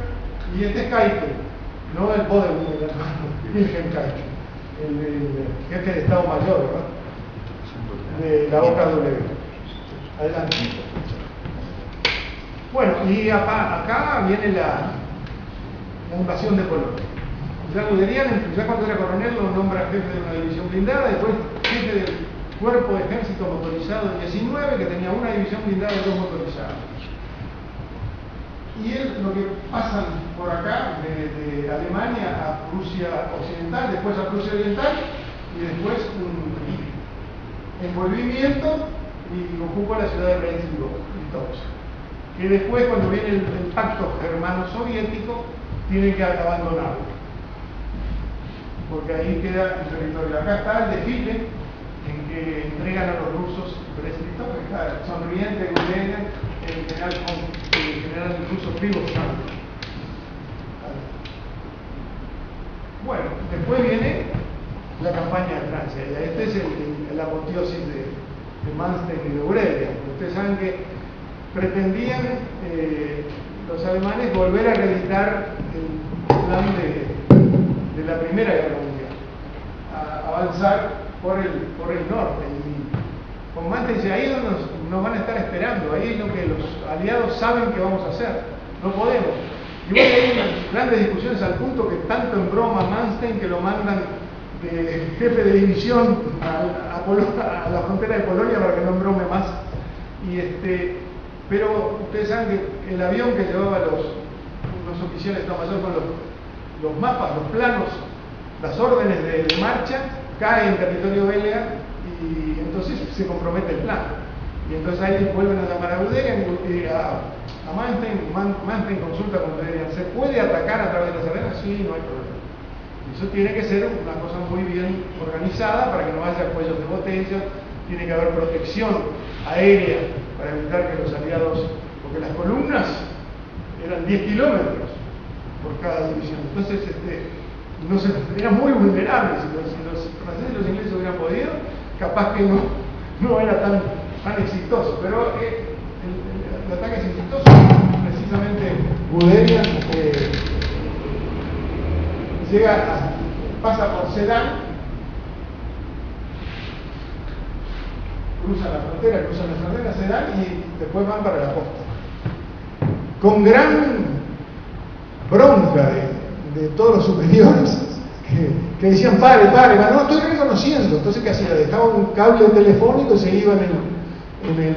Y este es Keitel, no el Bodewiller, Wilhelm Keitel, el jefe de Estado Mayor, ¿verdad? De la OKW. Adelante. Bueno, y acá viene la invasión de Polonia. Ya Guderian, ya cuando era coronel, lo nombra jefe de una división blindada, después jefe del cuerpo de ejército motorizado 19, que tenía una división blindada y 2 motorizados. Y él, lo que pasan por acá, de Alemania a Prusia Occidental, después a Prusia Oriental, y después un envolvimiento y ocupa la ciudad de Brest-Litovsk. Que después, cuando viene el pacto germano-soviético, tienen que abandonarlo, porque ahí queda el territorio. Acá está el desfile en que entregan a los rusos prescritos, sonriente, Guderian, el general ruso Prigozhin. Bueno, después viene la campaña de Francia, y este es la apoteosis de Manstein y de Guderian. Ustedes saben que pretendían los alemanes volver a reeditar el plan de la Primera Guerra Mundial, a avanzar por el norte. Y con Manstein dice, ahí es donde nos van a estar esperando, ahí es lo que los aliados saben que vamos a hacer, no podemos. Y bueno, hay unas grandes discusiones al punto que tanto en broma Manstein que lo mandan de jefe de división a la frontera de Polonia para que no embrome más. Pero ustedes saben que el avión que llevaba los oficiales de Estado Mayor con los mapas, los planos, las órdenes de marcha, cae en territorio belga y entonces se compromete el plan. Y entonces ahí vuelven a llamar a Guderian, a Manstein consulta con Guderian, ¿se puede atacar a través de las arenas? Sí, no hay problema. Eso tiene que ser una cosa muy bien organizada para que no haya cuellos de botella, tiene que haber protección aérea para evitar que los aliados, porque las columnas eran 10 kilómetros por cada división, entonces eran muy vulnerables. Si los franceses y los ingleses hubieran podido, capaz que no era tan exitoso, pero el ataque es exitoso. Precisamente Guderian pasa por Sedan, cruzan la frontera, Sedan y después van para la costa. Con gran bronca de todos los superiores que decían, pare, no, estoy reconociendo. Entonces, ¿qué hacía? Dejaban un cable telefónico y se iban en el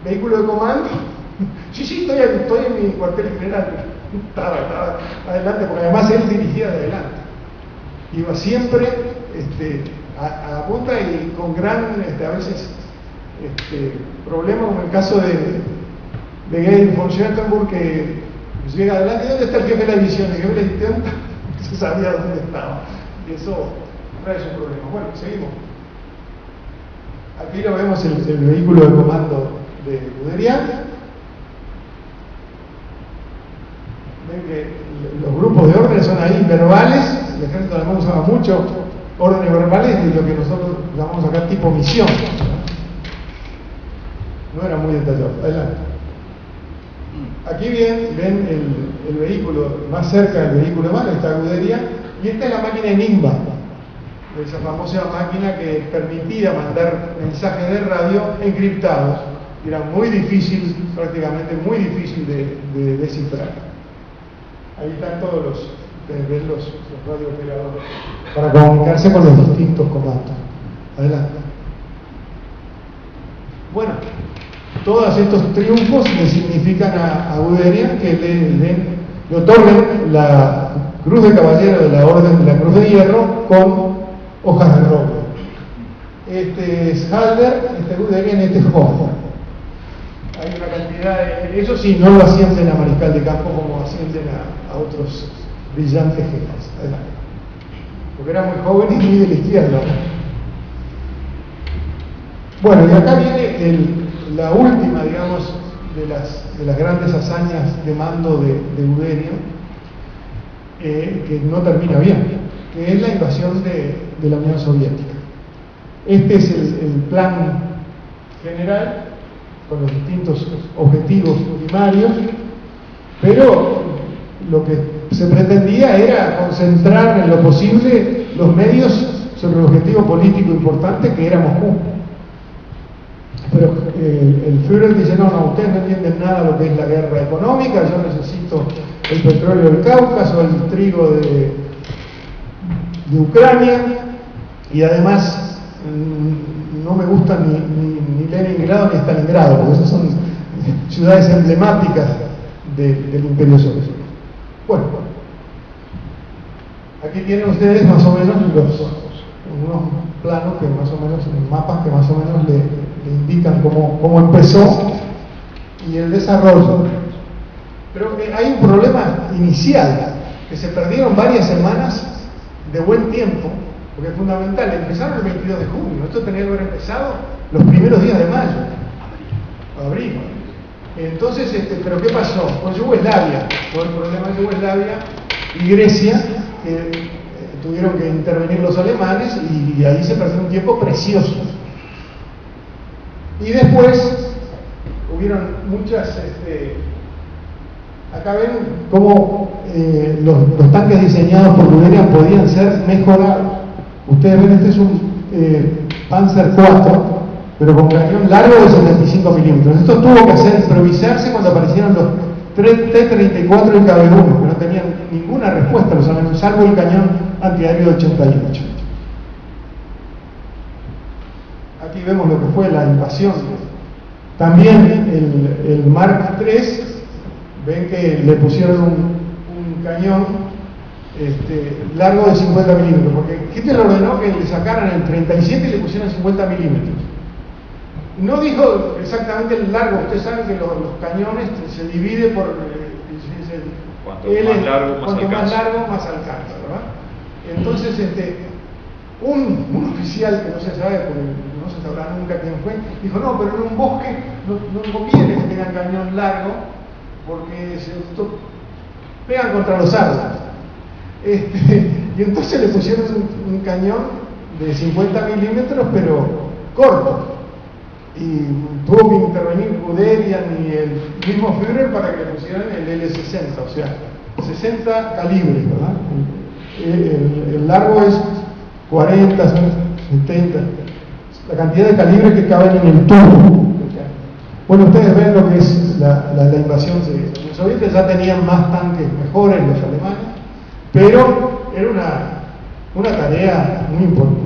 vehículo de comando. Sí, estoy en mi cuartel general. Estaba adelante, porque además él dirigía de adelante. Iba siempre a la punta y con gran, a veces, problema, como el caso de Georg von Schellenberg, que llega adelante. ¿Dónde está el jefe de la división? El jefe de la división se sabía dónde estaba. Y eso trae su problema. Bueno, seguimos. Aquí lo vemos el vehículo de comando de Guderian. Ven que los grupos de órdenes son ahí verbales. El ejército alemán usaba mucho órdenes verbales de lo que nosotros llamamos acá tipo misión. No era muy detallado. Adelante. Aquí ven el vehículo más cerca del vehículo de mano, está Guderian, y esta es la máquina Enigma, esa famosa máquina que permitía mandar mensajes de radio encriptados. Era muy difícil, prácticamente muy difícil de descifrar. Ahí están todos los radiooperadores para comunicarse con los distintos comandos. Adelante. Bueno, todos estos triunfos le significan a Guderian que le otorguen la Cruz de Caballero de la Orden de la Cruz de Hierro con hojas de roble. Este es Halder, Guderian, este es Hofer. Hay una cantidad de... Eso sí, no lo ascienden a mariscal de campo como ascienden a otros brillantes jefes. Adelante. Porque era muy joven y muy de la izquierda. Bueno, y acá viene la última, digamos, de las grandes hazañas de mando de Guderian, que no termina bien, que es la invasión de la Unión Soviética. Este es el plan general, con los distintos objetivos primarios, pero lo que se pretendía era concentrar en lo posible los medios sobre el objetivo político importante que era Moscú. Pero el Führer dice, no, ustedes no entienden nada de lo que es la guerra económica, yo necesito el petróleo del Cáucaso, el trigo de Ucrania, y además no me gustan ni Leningrado ni Stalingrado, porque esas son ciudades emblemáticas del Imperio Soviético. Bueno, aquí tienen ustedes más o menos unos planos que más o menos, mapas que más o menos le indican cómo empezó y el desarrollo. Pero hay un problema inicial, que se perdieron varias semanas de buen tiempo, porque es fundamental. Empezaron el 22 de junio, esto tenía que haber empezado los primeros días de mayo, abril. Entonces, ¿pero qué pasó? Con Yugoslavia, todo el problema de Yugoslavia y Grecia, tuvieron que intervenir los alemanes y ahí se perdió un tiempo precioso. Y después hubieron muchas, acá ven cómo los tanques diseñados por Guderian podían ser mejorados. Ustedes ven, este es un Panzer IV, pero con cañón largo de 75 milímetros. Esto tuvo que improvisarse cuando aparecieron los T-34 y KB-1, que no tenían ninguna respuesta los alemanes, salvo el cañón antiaéreo de 88. Aquí vemos lo que fue la invasión. También el Mark III, ven que le pusieron un cañón largo de 50 milímetros, porque Hitler ordenó que le sacaran el 37 y le pusieran 50 milímetros. No dijo exactamente el largo. Ustedes saben que los cañones se dividen por cuanto más largo más alcanza, ¿verdad? Entonces un oficial que no se sabe, porque no se sabrá nunca quién fue, dijo: no, pero en un bosque no conviene que tengan cañón largo porque pegan contra los árboles. Y entonces le pusieron un cañón de 50 milímetros pero corto, y tuvo que intervenir Guderian y el mismo Führer para que le pusieran el L60, o sea, 60 calibres, ¿verdad? El largo es 40, 70, la cantidad de calibres que caben en el tubo. Bueno, ustedes ven lo que es la invasión. Los soviéticos ya tenían más tanques mejores, los alemanes, pero era una tarea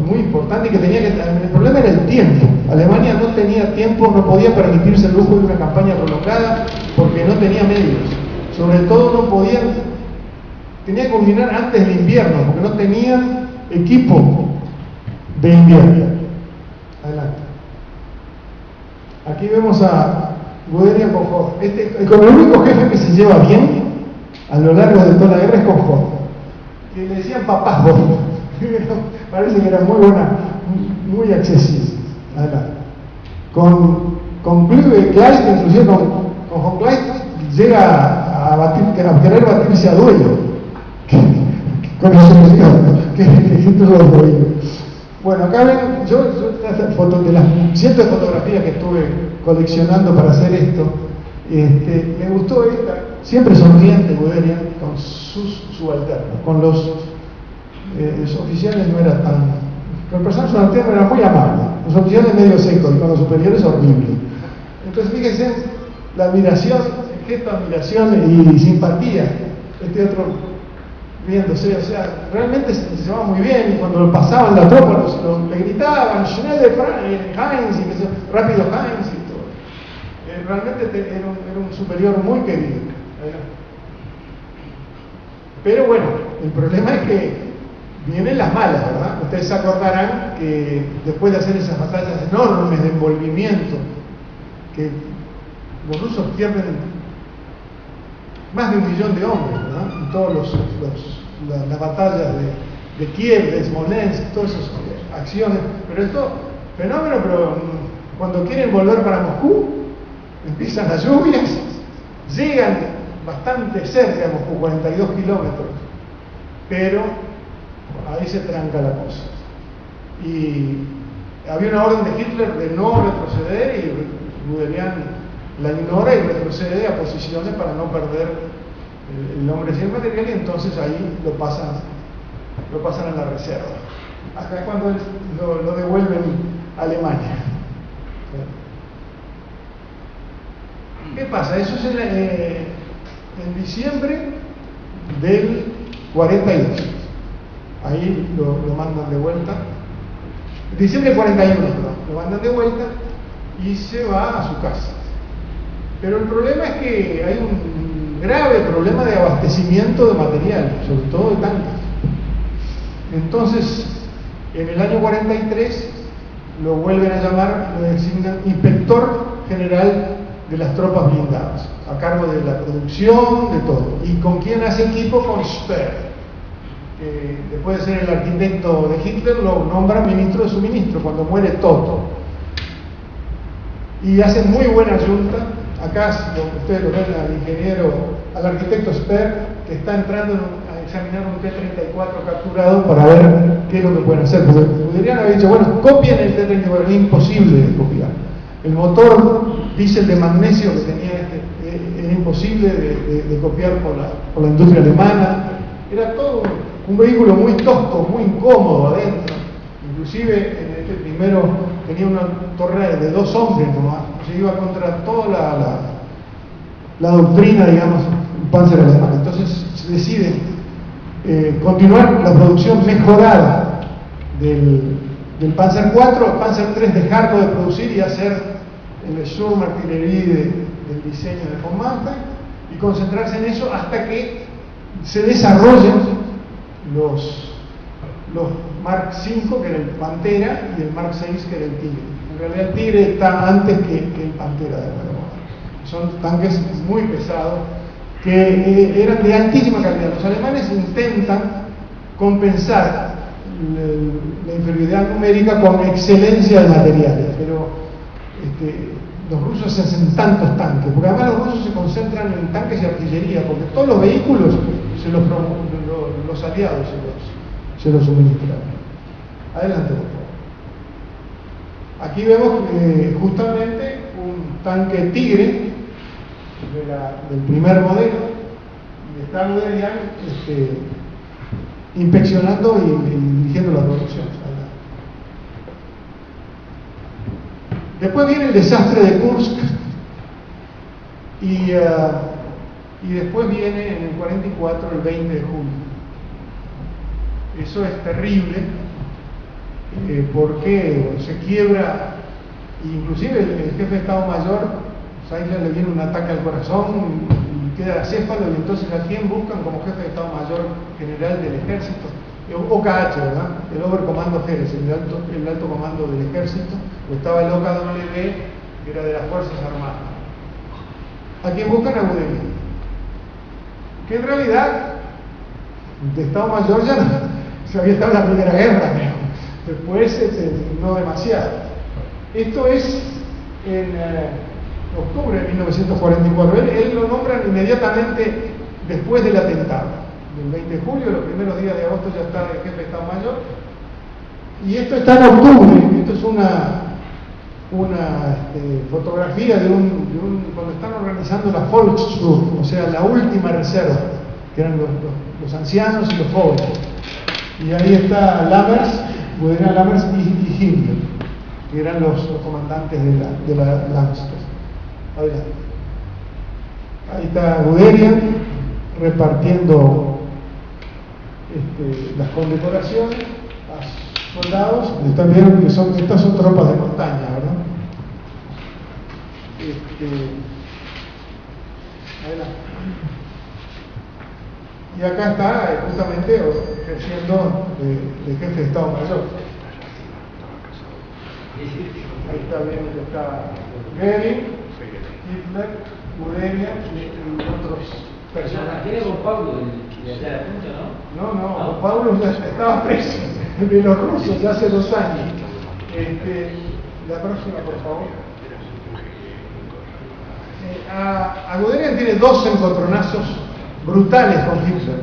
muy importante, que tenía que. El problema era el tiempo. Alemania no tenía tiempo, no podía permitirse el lujo de una campaña prolongada porque no tenía medios. Sobre todo no podían, tenía que culminar antes del invierno porque no tenían equipo de invierno. Adelante. Aquí vemos a Guderian con Hoth. Con el único jefe que se lleva bien a lo largo de toda la guerra es con Hoth, que le decían papá Hoth. Parece que era muy buena, muy accesible. Adelante. Con Clyde, inclusive con von Clyde, llega a querer batirse a duelo con la solución que Hitler lo prohíbe. Bueno, acá ven, yo de las cientos de fotografías que estuve coleccionando para hacer esto, me gustó esta, siempre sonriente Guderian con sus subalternos, con los oficiales no era tan, con el personal subalterno era muy amable, los oficiales medio secos y con los superiores horrible. Entonces fíjense la admiración, el gesto de admiración y simpatía, otro riéndose, o sea, realmente se llevaba muy bien, y cuando pasaban la tropa le gritaban Schneider, Heinz, y rápido Heinz y todo. Realmente era un superior muy querido. Pero bueno, el problema es que vienen las malas, ¿verdad? Ustedes se acordarán que después de hacer esas batallas enormes de envolvimiento, que los rusos pierden más de 1 millón de hombres, ¿verdad? En todas las batallas de Kiev, de Smolensk, todas esas acciones. Pero esto, fenómeno, pero cuando quieren volver para Moscú, empiezan las lluvias, llegan bastante cerca de Moscú, 42 kilómetros, pero ahí se tranca la cosa. Y había una orden de Hitler de no retroceder, y Guderian la ignora y retrocede a posiciones para no perder el hombre sin material, y entonces ahí lo pasan a la reserva. Acá es cuando lo devuelven a Alemania. ¿Qué pasa? Eso es en diciembre del 42. Ahí lo mandan de vuelta. Diciembre del 41, perdón. Lo mandan de vuelta y se va a su casa. Pero el problema es que hay un grave problema de abastecimiento de material, sobre todo de tanques. Entonces, en el año 43 lo vuelven a llamar, lo designan inspector general de las tropas blindadas, a cargo de la producción, de todo. ¿Y con quién hace equipo? Con Speer. después de ser el arquitecto de Hitler, lo nombra ministro de su ministro cuando muere Toto. Y hacen muy buena junta. Acá ustedes lo ven al ingeniero, al arquitecto Sper, que está entrando a examinar un T-34 capturado para ver qué es lo que pueden hacer. Porque podrían haber dicho, bueno, copien el T-34, es imposible de copiar. El motor diésel de magnesio que tenía era imposible de copiar por la industria alemana. Era todo un vehículo muy tosco, muy incómodo adentro. Inclusive en este primero tenía una torre de 2 hombres nomás. Se iba contra toda la doctrina, digamos, Panzer alemán. Entonces se decide continuar la producción mejorada del Panzer IV, Panzer III dejarlo de producir y hacer el Sturmartillerie del diseño de von Manstein y concentrarse en eso hasta que se desarrollen los Mark V, que era el Pantera, y el Mark VI, que era el Tigre. En realidad el Tigre está antes que el Pantera de nuevo. Son tanques muy pesados que eran de altísima calidad. Los alemanes intentan compensar la inferioridad numérica con excelencia de materiales, pero los rusos hacen tantos tanques, porque además los rusos se concentran en tanques y artillería, porque todos los vehículos los aliados se los suministran. Adelante, por favor. Aquí vemos justamente un tanque Tigre del primer modelo, y está Guderian inspeccionando y dirigiendo la producción. Después viene el desastre de Kursk y después viene en el 44 el 20 de julio. Eso es terrible porque se quiebra, inclusive el jefe de Estado Mayor, Saigler, le viene un ataque al corazón y queda acéfalo, y entonces ¿a quién buscan como jefe de Estado Mayor general del ejército? OKH, ¿verdad? El Oberkommando Heeres, el alto comando del ejército. Estaba el OKW, que era de las Fuerzas Armadas. ¿A quién buscan? A Guderian, que en realidad de Estado Mayor ya no, se había estado en la Primera Guerra, después no demasiado. Esto es en octubre de 1944. Él lo nombran inmediatamente después del atentado. El 20 de julio, los primeros días de agosto, ya está el jefe de Estado Mayor. Y esto está en octubre. Esto es una fotografía de cuando están organizando la Volksruhe, o sea, la última reserva, que eran los ancianos y los jóvenes. Y ahí está Lammers, Guderian Lammers y Himmler, que eran los comandantes de la Landsturm. Adelante. Ahí está Guderian repartiendo las condecoraciones a soldados. Están viendo que estas son tropas de montaña, ¿verdad? Adelante. Y acá está justamente ejerciendo de jefe de Estado Mayor. Ahí está viendo que está Goering, Hitler, Guderian y otros personajes. ¿Tiene con Pablo de allá de punta, no? No, Pablo ya estaba preso de los rusos ya hace 2 años. La próxima, por favor. A Guderian tiene 2 encontronazos brutales con Hitler,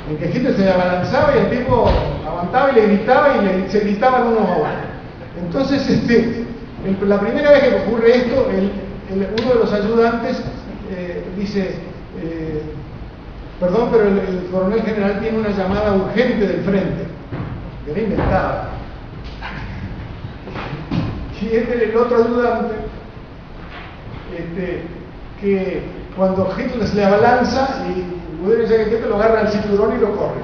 en que Hitler se le abalanzaba y el tipo aguantaba y le gritaba y se gritaban unos a uno. Entonces, la primera vez que ocurre esto, uno de los ayudantes dice, perdón, pero el coronel general tiene una llamada urgente del frente, que era inventada. Y el otro ayudante, que cuando Hitler se le abalanza y Guderian llega a Hitler, lo agarra al cinturón y lo corre.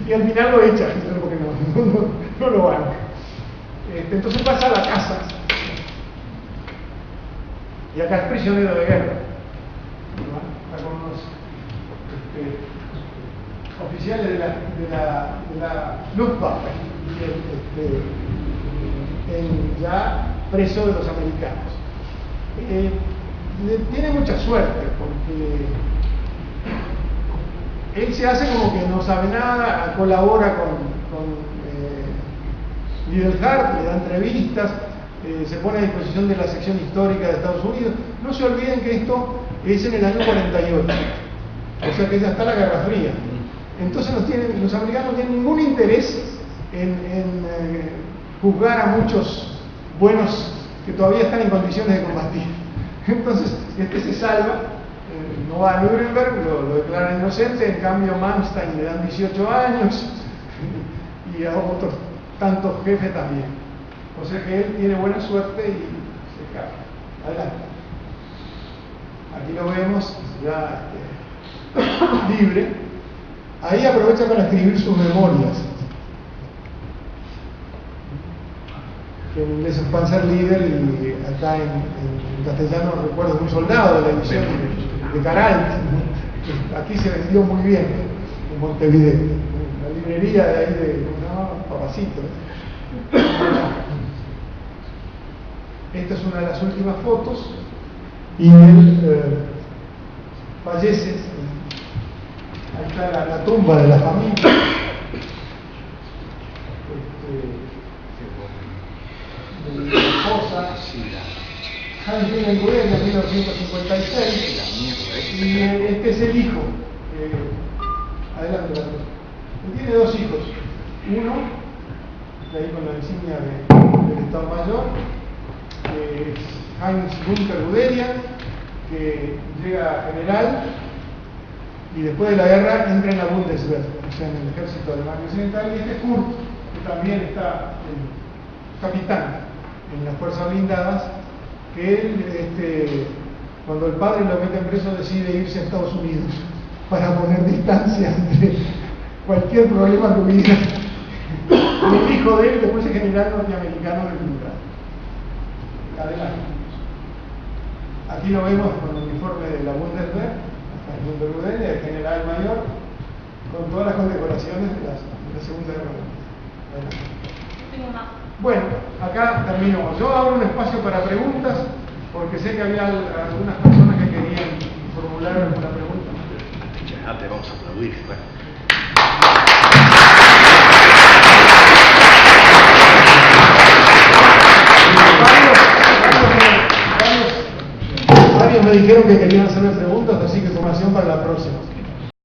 Y al final lo echa Hitler porque no lo banca. Entonces pasa a la casa. Y acá es prisionero de guerra. Está con unos oficiales de la Luftwaffe, ya preso de los americanos. Tiene mucha suerte porque él se hace como que no sabe nada, colabora con Liddell Hart, le da entrevistas, se pone a disposición de la sección histórica de Estados Unidos. No se olviden que esto es en el año 48, o sea que ya está la Guerra Fría. Entonces los americanos no tienen ningún interés en juzgar a muchos buenos que todavía están en condiciones de combatir. Entonces, este se salva, no va a Nuremberg, lo declaran inocente, en cambio a Manstein le dan 18 años y a otros tantos jefes también. O sea que él tiene buena suerte y se escapa. Adelante. Aquí lo vemos ya libre. Ahí aprovecha para escribir sus memorias. Que en inglés es Panzerleader y acá en castellano recuerdo un soldado de la división de Caralt. Aquí se vendió muy bien en Montevideo. La librería de ahí de Papacito. Esta es una de las últimas fotos y él fallece. Ahí está la tumba de la familia. De la esposa. Hans Wilhelm Guderian en 1956. Y este es el hijo. Adelante. Él tiene dos hijos. Uno, de ahí con la insignia del Estado Mayor, es Heinz Günther Guderian, que llega a general y después de la guerra entra en la Bundeswehr, o sea, en el ejército alemán occidental. Y este es Kurt, que también está capitán en las fuerzas blindadas, que él, cuando el padre lo mete en preso, decide irse a Estados Unidos para poner distancia entre cualquier problema que hubiera. El hijo de él después es general norteamericano de militar. Adelante. Aquí lo vemos con el uniforme de la Bundeswehr, el general mayor, con todas las condecoraciones de la Segunda Guerra Mundial. Bueno, acá terminamos. Yo abro un espacio para preguntas, porque sé que había algunas personas que querían formular alguna pregunta. Ya te vamos a aplaudir. Varios me dijeron que querían hacerme preguntas, así que tomación para la próxima.